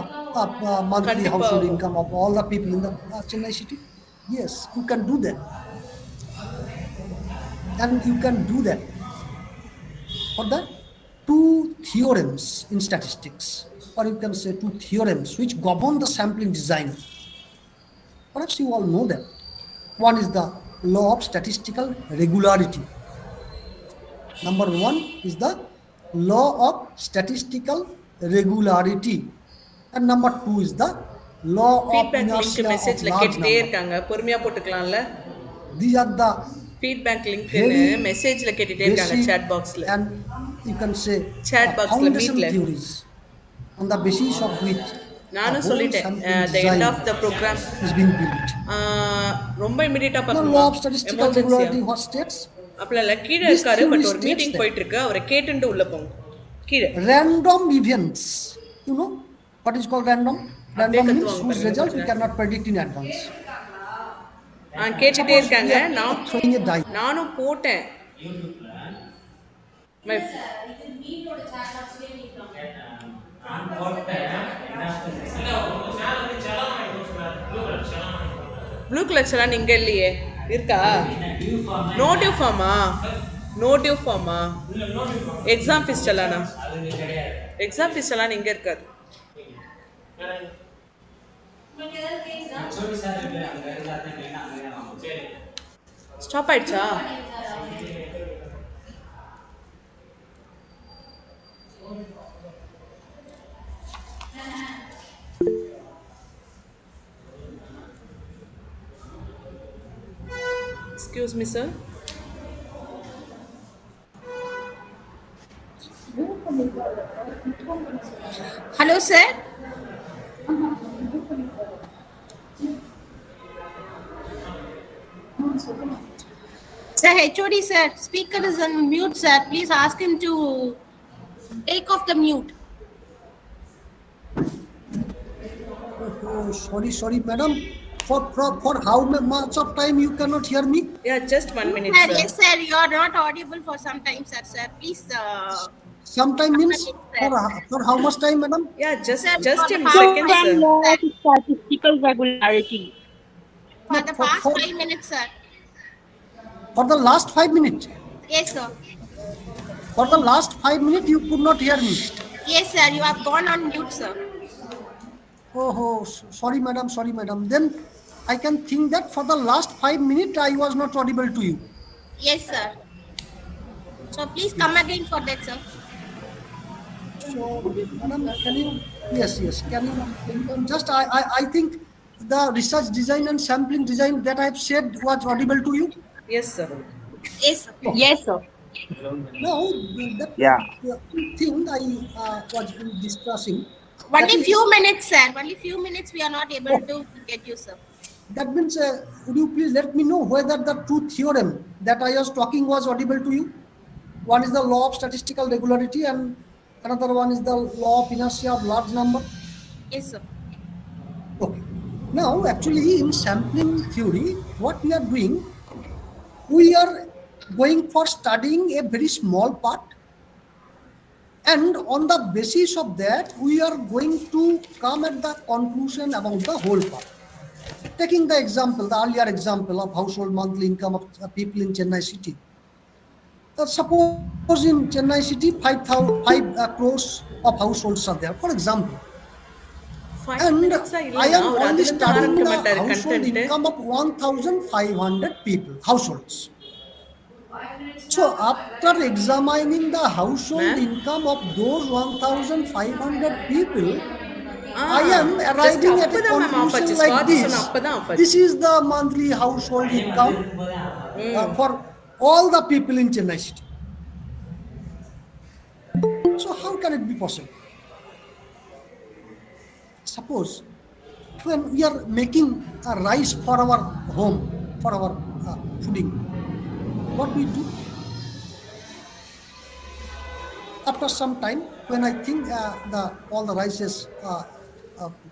monthly household income of all the people in the Chennai city? Yes, you can do that. And you can do that for the two theorems in statistics, or you can say two theorems which govern the sampling design. Perhaps you all know that. One is the law of statistical regularity. Number one is the law of statistical regularity, and number two is the law of feedback link inertia of மெசேஜ்ல large கேட்டுட்டே number. இருக்காங்க பொறுமையா போட்டுக்கலாம்ல These are the feedback லிங்க்னு very மெசேஜ்ல கேட்டுட்டே இருக்காங்க basic chat boxல and you can say Chat box ல foundation meet ல. theories on the basis of which நானும் whole சொல்லிட்டேன் sampling the end design of the program is being built. ரொம்ப இமிடியேட்டா The பார்க்கணும் law of statistical regularity what states? அப்பல கீழ This இருக்காரு theory but ஒரு states மீட்டிங் that போயிட்டு இருக்கு அவரை கேட்டுட்டு உள்ள போங்க கீழே random events, what is called random? Random means கத்துவாங்க whose பாருங்க result we cannot predict in advance. கேட்டுட்டே Suppose இருக்காங்க we are throwing a die. நானும் போட்டேன் My- ப்ளூ கலர் சலான் இங்க இல்லையே இருக்கா? நோட்டிவ் ஃபார்மா? நோட்டிவ் ஃபார்மா? எக்ஸாம் பிஸ்டலானா? எக்ஸாம் பிஸ்டலான் இங்க இருக்காது. ஸ்டாப் ஆயிடுச்சா? Excuse me sir. Hello, sir. Sir, HOD, sir. Speaker is on mute, sir. Please ask him to take off the mute. Oh, sorry, madam. For how much of time you cannot hear me? Yeah, just 1 minute, Sir, sir. yes, sir. You are not audible for some time, sir. Sir, please. Sometime means for how much time, madam? Yeah, just Sir, just for a the second, past sir. Law of statistical regularity. For the past 5 minutes, sir. For the last 5 minutes. Yes, sir. For the last 5 minutes, you could not hear me. Yes, sir. You have gone on mute, sir. Oh, sorry, madam. Then I can think that for the last 5 minutes, I was not audible to you. Yes, sir. So please come again for that, sir. So, madam, can you? Yes. Can you just? I think the research design and sampling design that I have said was audible to you. Yes, sir. Yes, sir. Yes, sir. Now, the thing I was discussing. Only few minutes, sir. Only few minutes we are not able to get you, sir. That means, would you please let me know whether the two theorem that I was talking was audible to you? One is the law of statistical regularity, and another one is the law of inertia of large number. Yes, sir. Okay. Now, actually, in sampling theory, what we are doing, we are going for studying a very small part, and on the basis of that, we are going to come at the conclusion about the whole part. Taking the earlier example of household monthly income of people in Chennai city. Suppose in Chennai city, 5 crores of households are there, for example. 5 And minutes I am only studying the household income of 1,500 people, households. So after examining the household income of those 1,500 people, I am arriving at a conclusion like this. This is the monthly household income for all the people in Chennai city. So how can it be possible? Suppose when we are making a rice for our home, for our fooding, what we do? After some time, when I think all the rice is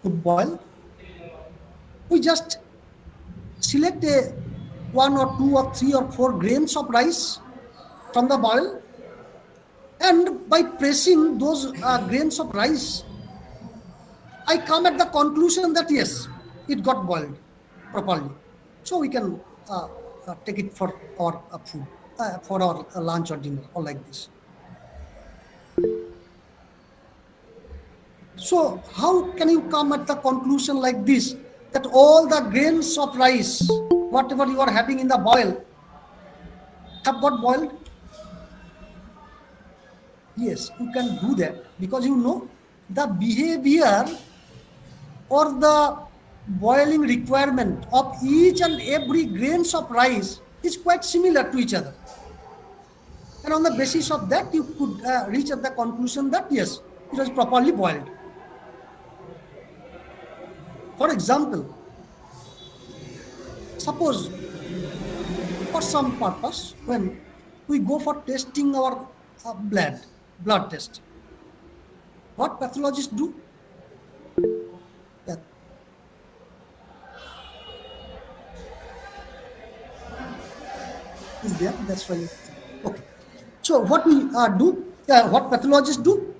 could boil, we just select a 1 or 2 or 3 or 4 grains of rice from the boil, and by pressing those grains of rice, I come at the conclusion that yes, it got boiled properly. So we can take it for our food, for our lunch or dinner, or like this. So how can you come at the conclusion like this, that all the grains of rice, whatever you are having in the boil, have got boiled? Yes, you can do that because you know the behavior or the boiling requirement of each and every grains of rice is quite similar to each other. And on the basis of that, you could reach at the conclusion that yes, it was properly boiled. For example, suppose for some purpose, when we go for testing our blood test, what pathologists do? Is there? That's why. Okay. So what we what pathologists do?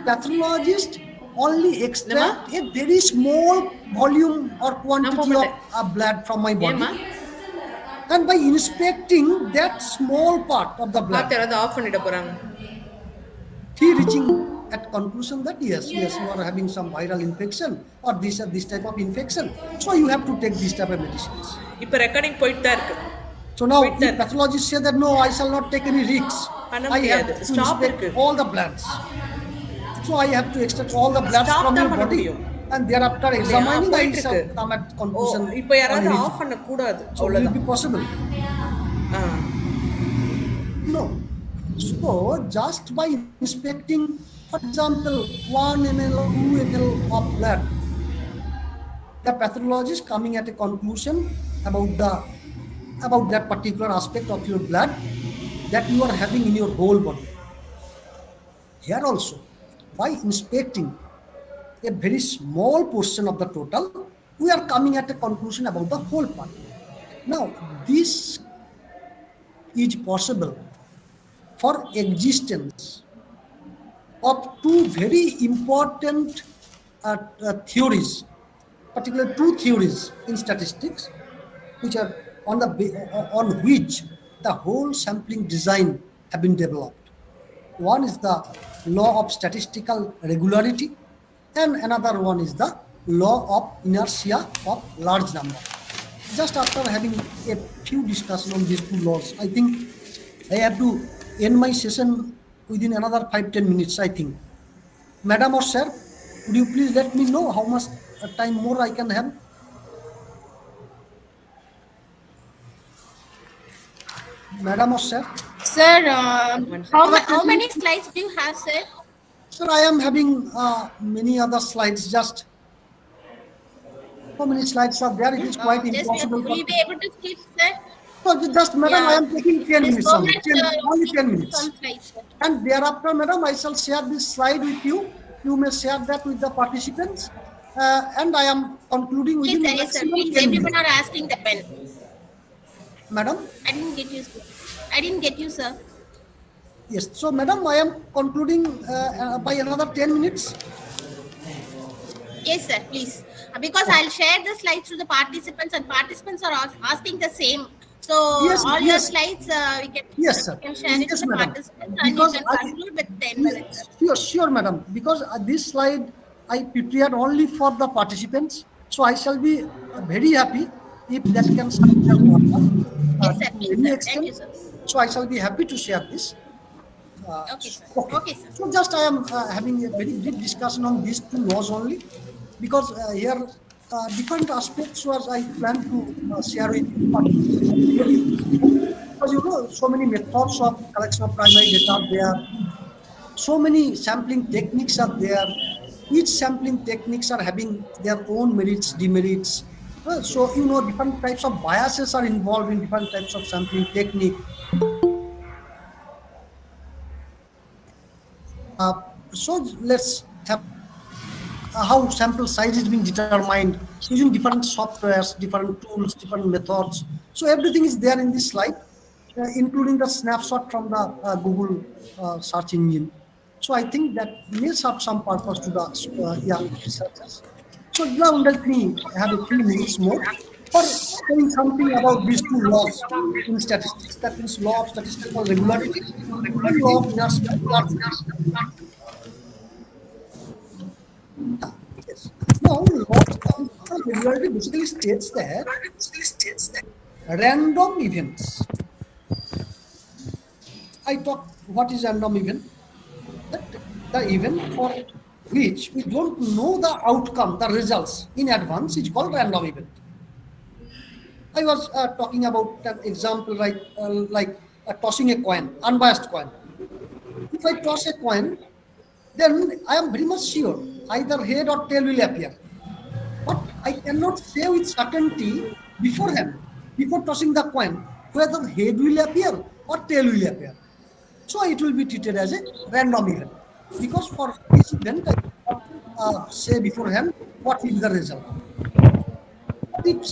Pathologists only extract a very small volume or quantity of blood from my body, And by inspecting that small part of the blood, யாராவது of பண்ணிட போறாங்க. he reaching at conclusion that yes, you are having some viral infection or this type of infection, so you have to take this type of medicines. இப்போ recording போயிட்டு தான் இருக்கு. So now if pathologists say that no, I shall not take any risks, I have to inspect all the bloods. So I have to extract all the bloods from your body, and thereafter examining I shall come at conclusion. இப்போ யாராவது of பண்ண கூடாது. So will it be possible? No. So just by inspecting, for example, 1 ml or 2 ml of blood, the pathologist coming at a conclusion about that particular aspect of your blood that you are having in your whole body. Here also, by inspecting a very small portion of the total, we are coming at a conclusion about the whole part. Now, this is possible for existence of two very important theories, particularly two theories in statistics, which are on which the whole sampling design have been developed. One is the law of statistical regularity, and another one is the law of inertia of large number. Just after having a few discussion on these two laws, I think I have to end my session within another 5-10 minutes, I think. Madam or sir, would you please let me know how much time more I can have? Madam or sir? Sir, how many slides do you have, sir? Sir, I am having many other slides. Just how many slides are there? It is quite impossible. Will you be able to skip, sir? So just, madam, I am taking 10 minutes only. Only 10 minutes. Some slides, sir. And thereafter, madam, I shall share this slide with you. You may share that with the participants. And I am concluding within Yes, sir. maximum Please, 10 everyone minutes. are asking the pen. Madam? I didn't get you, sir. I didn't get you, sir. Yes. So, madam, I am concluding by another 10 minutes. Yes, sir, please. Because I'll share the slides to the participants, and participants are asking the same. So Yes, all yes. your slides, we can, Yes, sir. can share it Yes, to the madam. participants, and Because you can conclude with 10 minutes. Sure, madam. Because this slide I prepared only for the participants. So I shall be very happy if that can serve their purpose, Yes, sir. to Please, any sir. extent. Thank you, sir. So I shall be happy to share this. Okay, sir. Okay. Okay, sir. So just I am having a very brief discussion on these two laws only, because here different aspects was I plan to share with you. Because so many methods of collection of primary data are there. So many sampling techniques are there. Each sampling techniques are having their own merits, demerits. So different types of biases are involved in different types of sampling technique. So let's have how sample size is being determined using different softwares, different tools, different methods. So everything is there in this slide, including the snapshot from the Google search engine. So I think that may serve some purpose to the young researchers. So now let me have a few minutes more for saying something about these two laws in statistics. That means law of statistical regularity and law of inertia. Yes. Now, law of statistical regularity basically states that random events. I talk what is random event? That the event for which we don't know the outcome, the results in advance is called random event. I was talking about an example like tossing a coin, unbiased coin. If I toss a coin, then I am very much sure either head or tail will appear. But I cannot say with certainty beforehand, before tossing the coin, whether head will appear or tail will appear. So it will be treated as a random event. Because for this event, I cannot say beforehand what will be the result. But if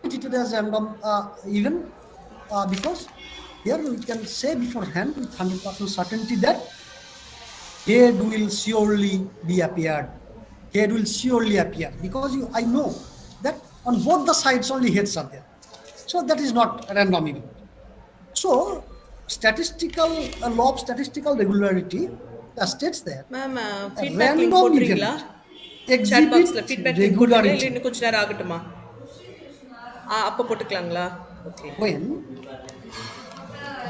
treated as random event, because here we can say beforehand with 100% certainty that head will surely be appeared, head will surely appear, because I know that on both the sides only heads are there. So that is not a random event. So statistical law of statistical regularity states that ma'am a feedback link random போடுறீங்களா? event chat பாக்ஸில் exhibit feedback link போடுறீங்களா இல்லை regularity இன்னும் கொஞ்ச நேரம் ஆகட்டுமா? அப்போ போட்டுக்கலாங்களா? Okay. when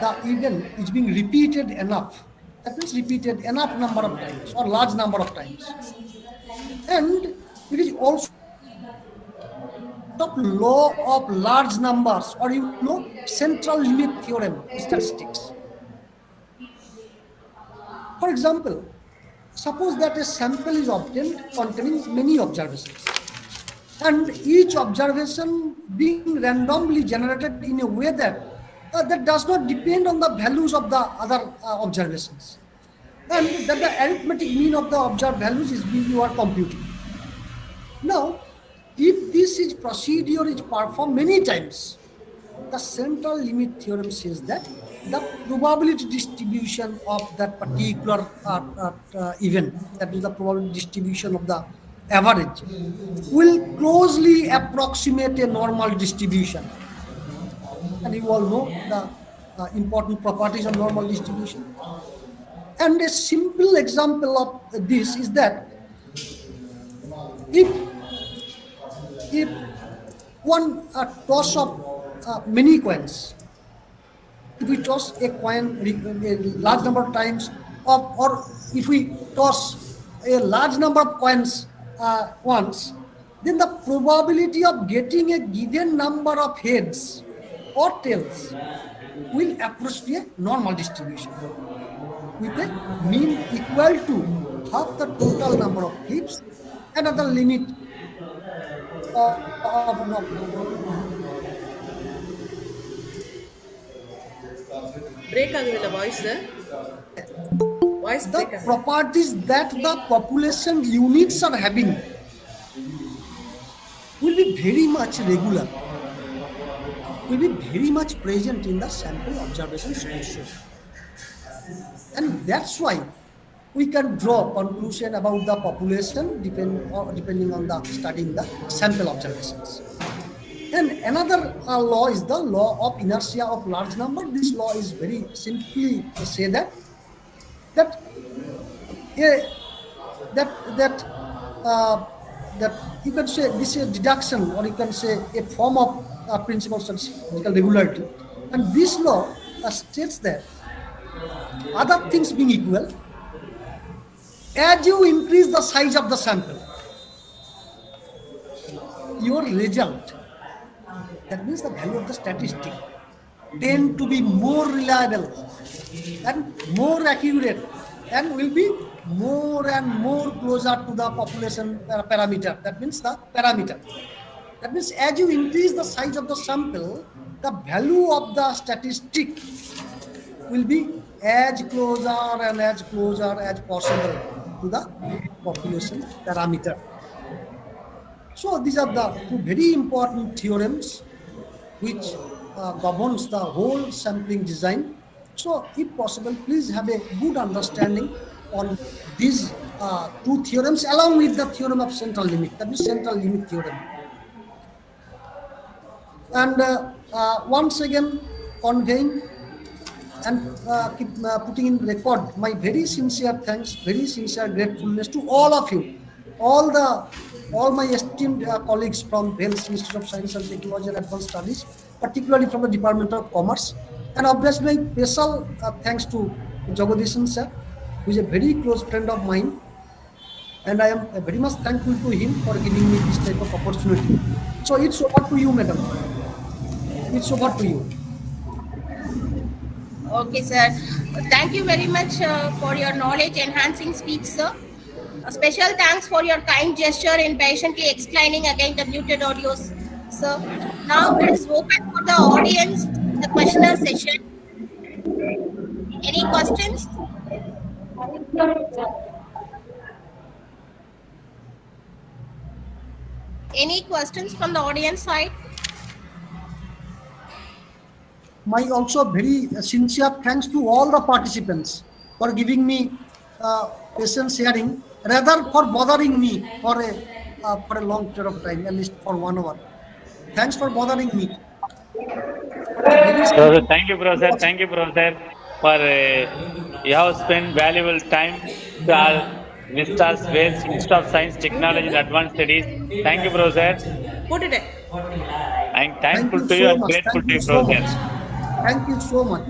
the event is being repeated enough. That means repeated enough number of times or large number of times. And it is also the law of large numbers, or central limit theorem in statistics. For example, suppose that a sample is obtained containing many observations, and each observation being randomly generated in a way that that does not depend on the values of the other observations, and that the arithmetic mean of the observed values is you are computing. Now, if this procedure is performed many times, the central limit theorem says that the probability distribution of that particular event, that is the probability distribution of the average, will closely approximate a normal distribution. And you all know the important properties of normal distribution. And a simple example of this is that if one toss of many coins, if we toss a coin a large number of times, or if we toss a large number of coins once, then the probability of getting a given number of heads or tails will approach to a normal distribution with a mean equal to half the total number of flips and other limit of break ஆகுதுல்ல voice the properties that the population units are having will be very much regular, will be very much present in the sample observations also. And that's why we can draw conclusion about the population depending on the studying the sample observations. And another law is the law of inertia of large number. This law is very simply to say that you can say this is a deduction, or you can say a form of principle of statistical regularity. And this law states that other things being equal, as you increase the size of the sample, your result, that means the value of the statistic, tend to be more reliable and more accurate, and will be more and more closer to the population parameter. That means the parameter. That means as you increase the size of the sample, the value of the statistic will be as closer as possible to the population parameter. So these are the two very important theorems which governs the whole sampling design. So if possible, please have a good understanding on these two theorems along with the theorem of central limit, that is central limit theorem. And once again conveying and keep putting in record my very sincere thanks, very sincere gratefulness to all of you, all my esteemed colleagues from Bell's Institute of Science and Technology and Advanced Studies, particularly from the Department of Commerce. And obviously, special thanks to Jagadishan sir, who is a very close friend of mine. And I am very much thankful to him for giving me this type of opportunity. So it's over to you, madam. It's over to you. Okay, sir. Thank you very much for your knowledge enhancing speech, sir. A special thanks for your kind gesture in patiently explaining again the muted audios, sir. Now it is open for the audience, the questioner session. Any questions? Any questions from the audience side? My also very sincere thanks to all the participants for giving me patient sharing rather for bothering me for a long period of time, at least for 1 hour. Thanks for bothering me. A very Professor, simple. thank you, Professor. Thank you, Professor, for you have spent valuable time to our Vistas Wales Institute of Science, Technology, and Advanced Studies. Thank you, Professor. போட்டுட்டேன். I'm Thank thankful you to you so and much. grateful Thank to you you, so Professor. much. Thank you so much.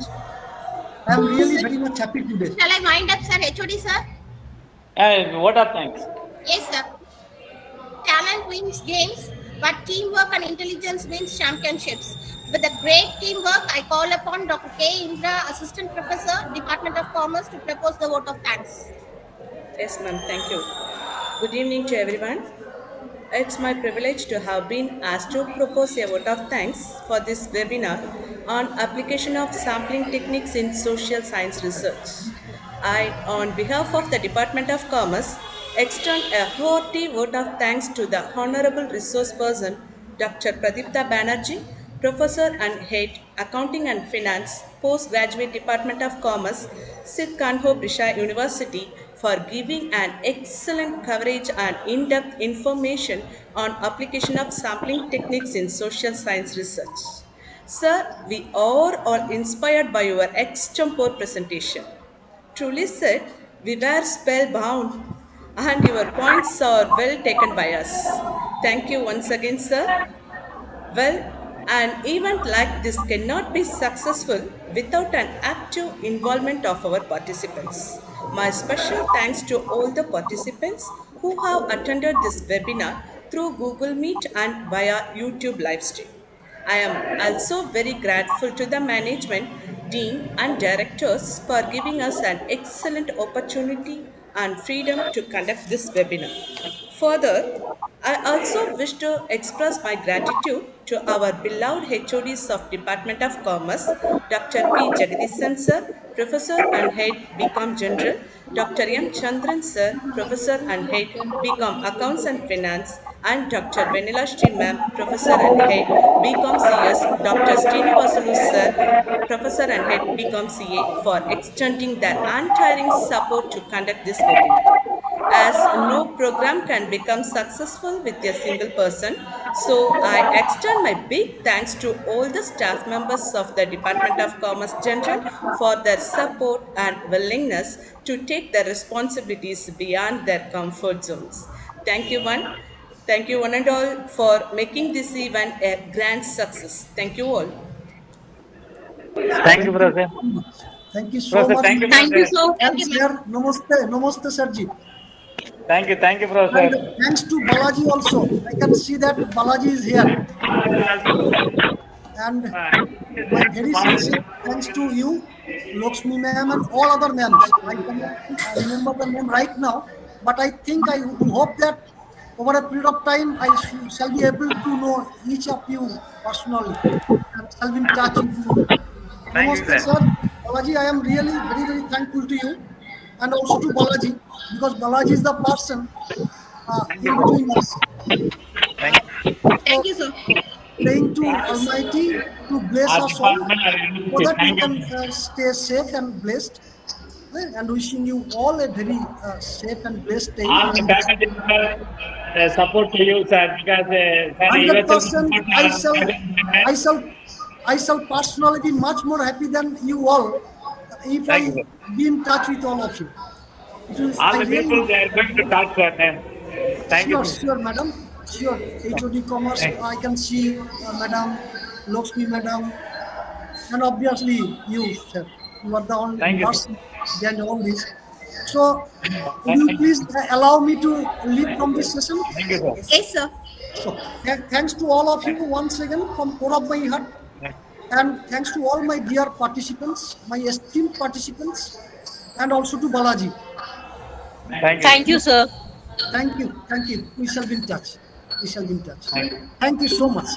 I am really very much happy today. Shall I wind up, sir? HOD, sir? What are thanks? Yes, sir. Talent wins games, but teamwork and intelligence wins championships. With a great teamwork, I call upon Dr. K. Indra, Assistant Professor, Department of Commerce, to propose the vote of thanks. Yes, ma'am. Thank you. Good evening to everyone. It's my privilege to have been asked to propose a vote of thanks for this webinar on application of sampling techniques in social science research. I, on behalf of the Department of Commerce, extend a hearty vote of thanks to the Honorable Resource Person, Dr. Pradipta Bannerjee, Professor and Head, Accounting and Finance, Postgraduate Department of Commerce, Sid Kanho Brisha University, for giving an excellent coverage and in-depth information on application of sampling techniques in social science research. Sir, we are all inspired by your extempore presentation. Truly said, we were spellbound, and your points are well taken by us. Thank you once again, sir. Well, an event like this cannot be successful without an active involvement of our participants. My special thanks to all the participants who have attended this webinar through Google Meet and via YouTube live stream. I am also very grateful to the management, dean, and directors for giving us an excellent opportunity and freedom to conduct this webinar. Further, I also wish to express my gratitude to our beloved HODs of Department of Commerce, Dr. P. Jagadisan sir, Professor and Head BCom General, Dr. M. Chandran sir, Professor and Head BCom Accounts and Finance, and Dr. Venila Sri ma'am, Professor and Head BCom CS, Dr. Srinivasulu sir, Professor and Head BCom CA, for extending their untiring support to conduct this webinar. As no program can become successful with a single person, so I extend my big thanks to all the staff members of the Department of Commerce General for their support and willingness to take their responsibilities beyond their comfort zones. Thank you, one. Thank you, one and all, for making this event a grand success. Thank you all. Thank you, Thank you Professor. so much. Thank you so Professor, much, thank you, madam. Thank you Professor. so Thank And you, sir, ma'am. namaste, namaste, sirji. Thank you, And Professor. thanks to Balaji also. I can see that Balaji is here. And my very sincere thanks to you, Lakshmi ma'am, and all other ma'ams. I cannot remember the name right now, but I think I do hope that over a period of time I shall be able to know each of you personally and shall be in touch with you. Thank you, Namaste, sir. sir. Balaji, I am really very, very thankful to you and also to Balaji because Balaji is the person Thank in you. between us. Thank you. Thank So you, sir. praying to Almighty to bless Our us all department, our so university. that we Thank can you. stay safe and blessed. And wishing you all a very safe and blessed day All in the the next faculty members support to you, sir, because sir, hundred yourself percent. support our faculty I members. shall, I shall personally be much more happy than you all if Thank you, I sir. be in touch with all of you. It will, All I the really people, they are going to talk, sir. Thank you, sure, sir. sure, madam, sure. HOD Commerce, Thank you. I can see Madam Lakshmi, madam, and obviously you, sir. You are the only Thank you, sir. person behind all this. So, would Thank you you. please allow me to leave from this session? Thank you, sir. Yes, sir. So, thanks to all of you once again from core of my heart, and thanks to all my dear participants, my esteemed participants, and also to Balaji. Thank you, Thank sir. you, sir. Thank you, thank you. We shall be in touch. We shall be in touch. Thank you. Thank you so much.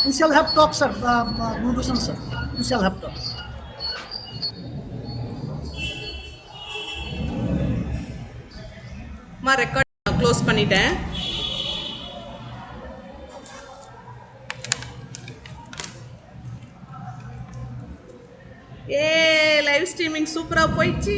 We shall have talk, sir. Gurudusan, sir. We shall have talk. Ma record close பண்ணிட்டேன். ஏ live streaming சூப்பரா போயிடுச்சு.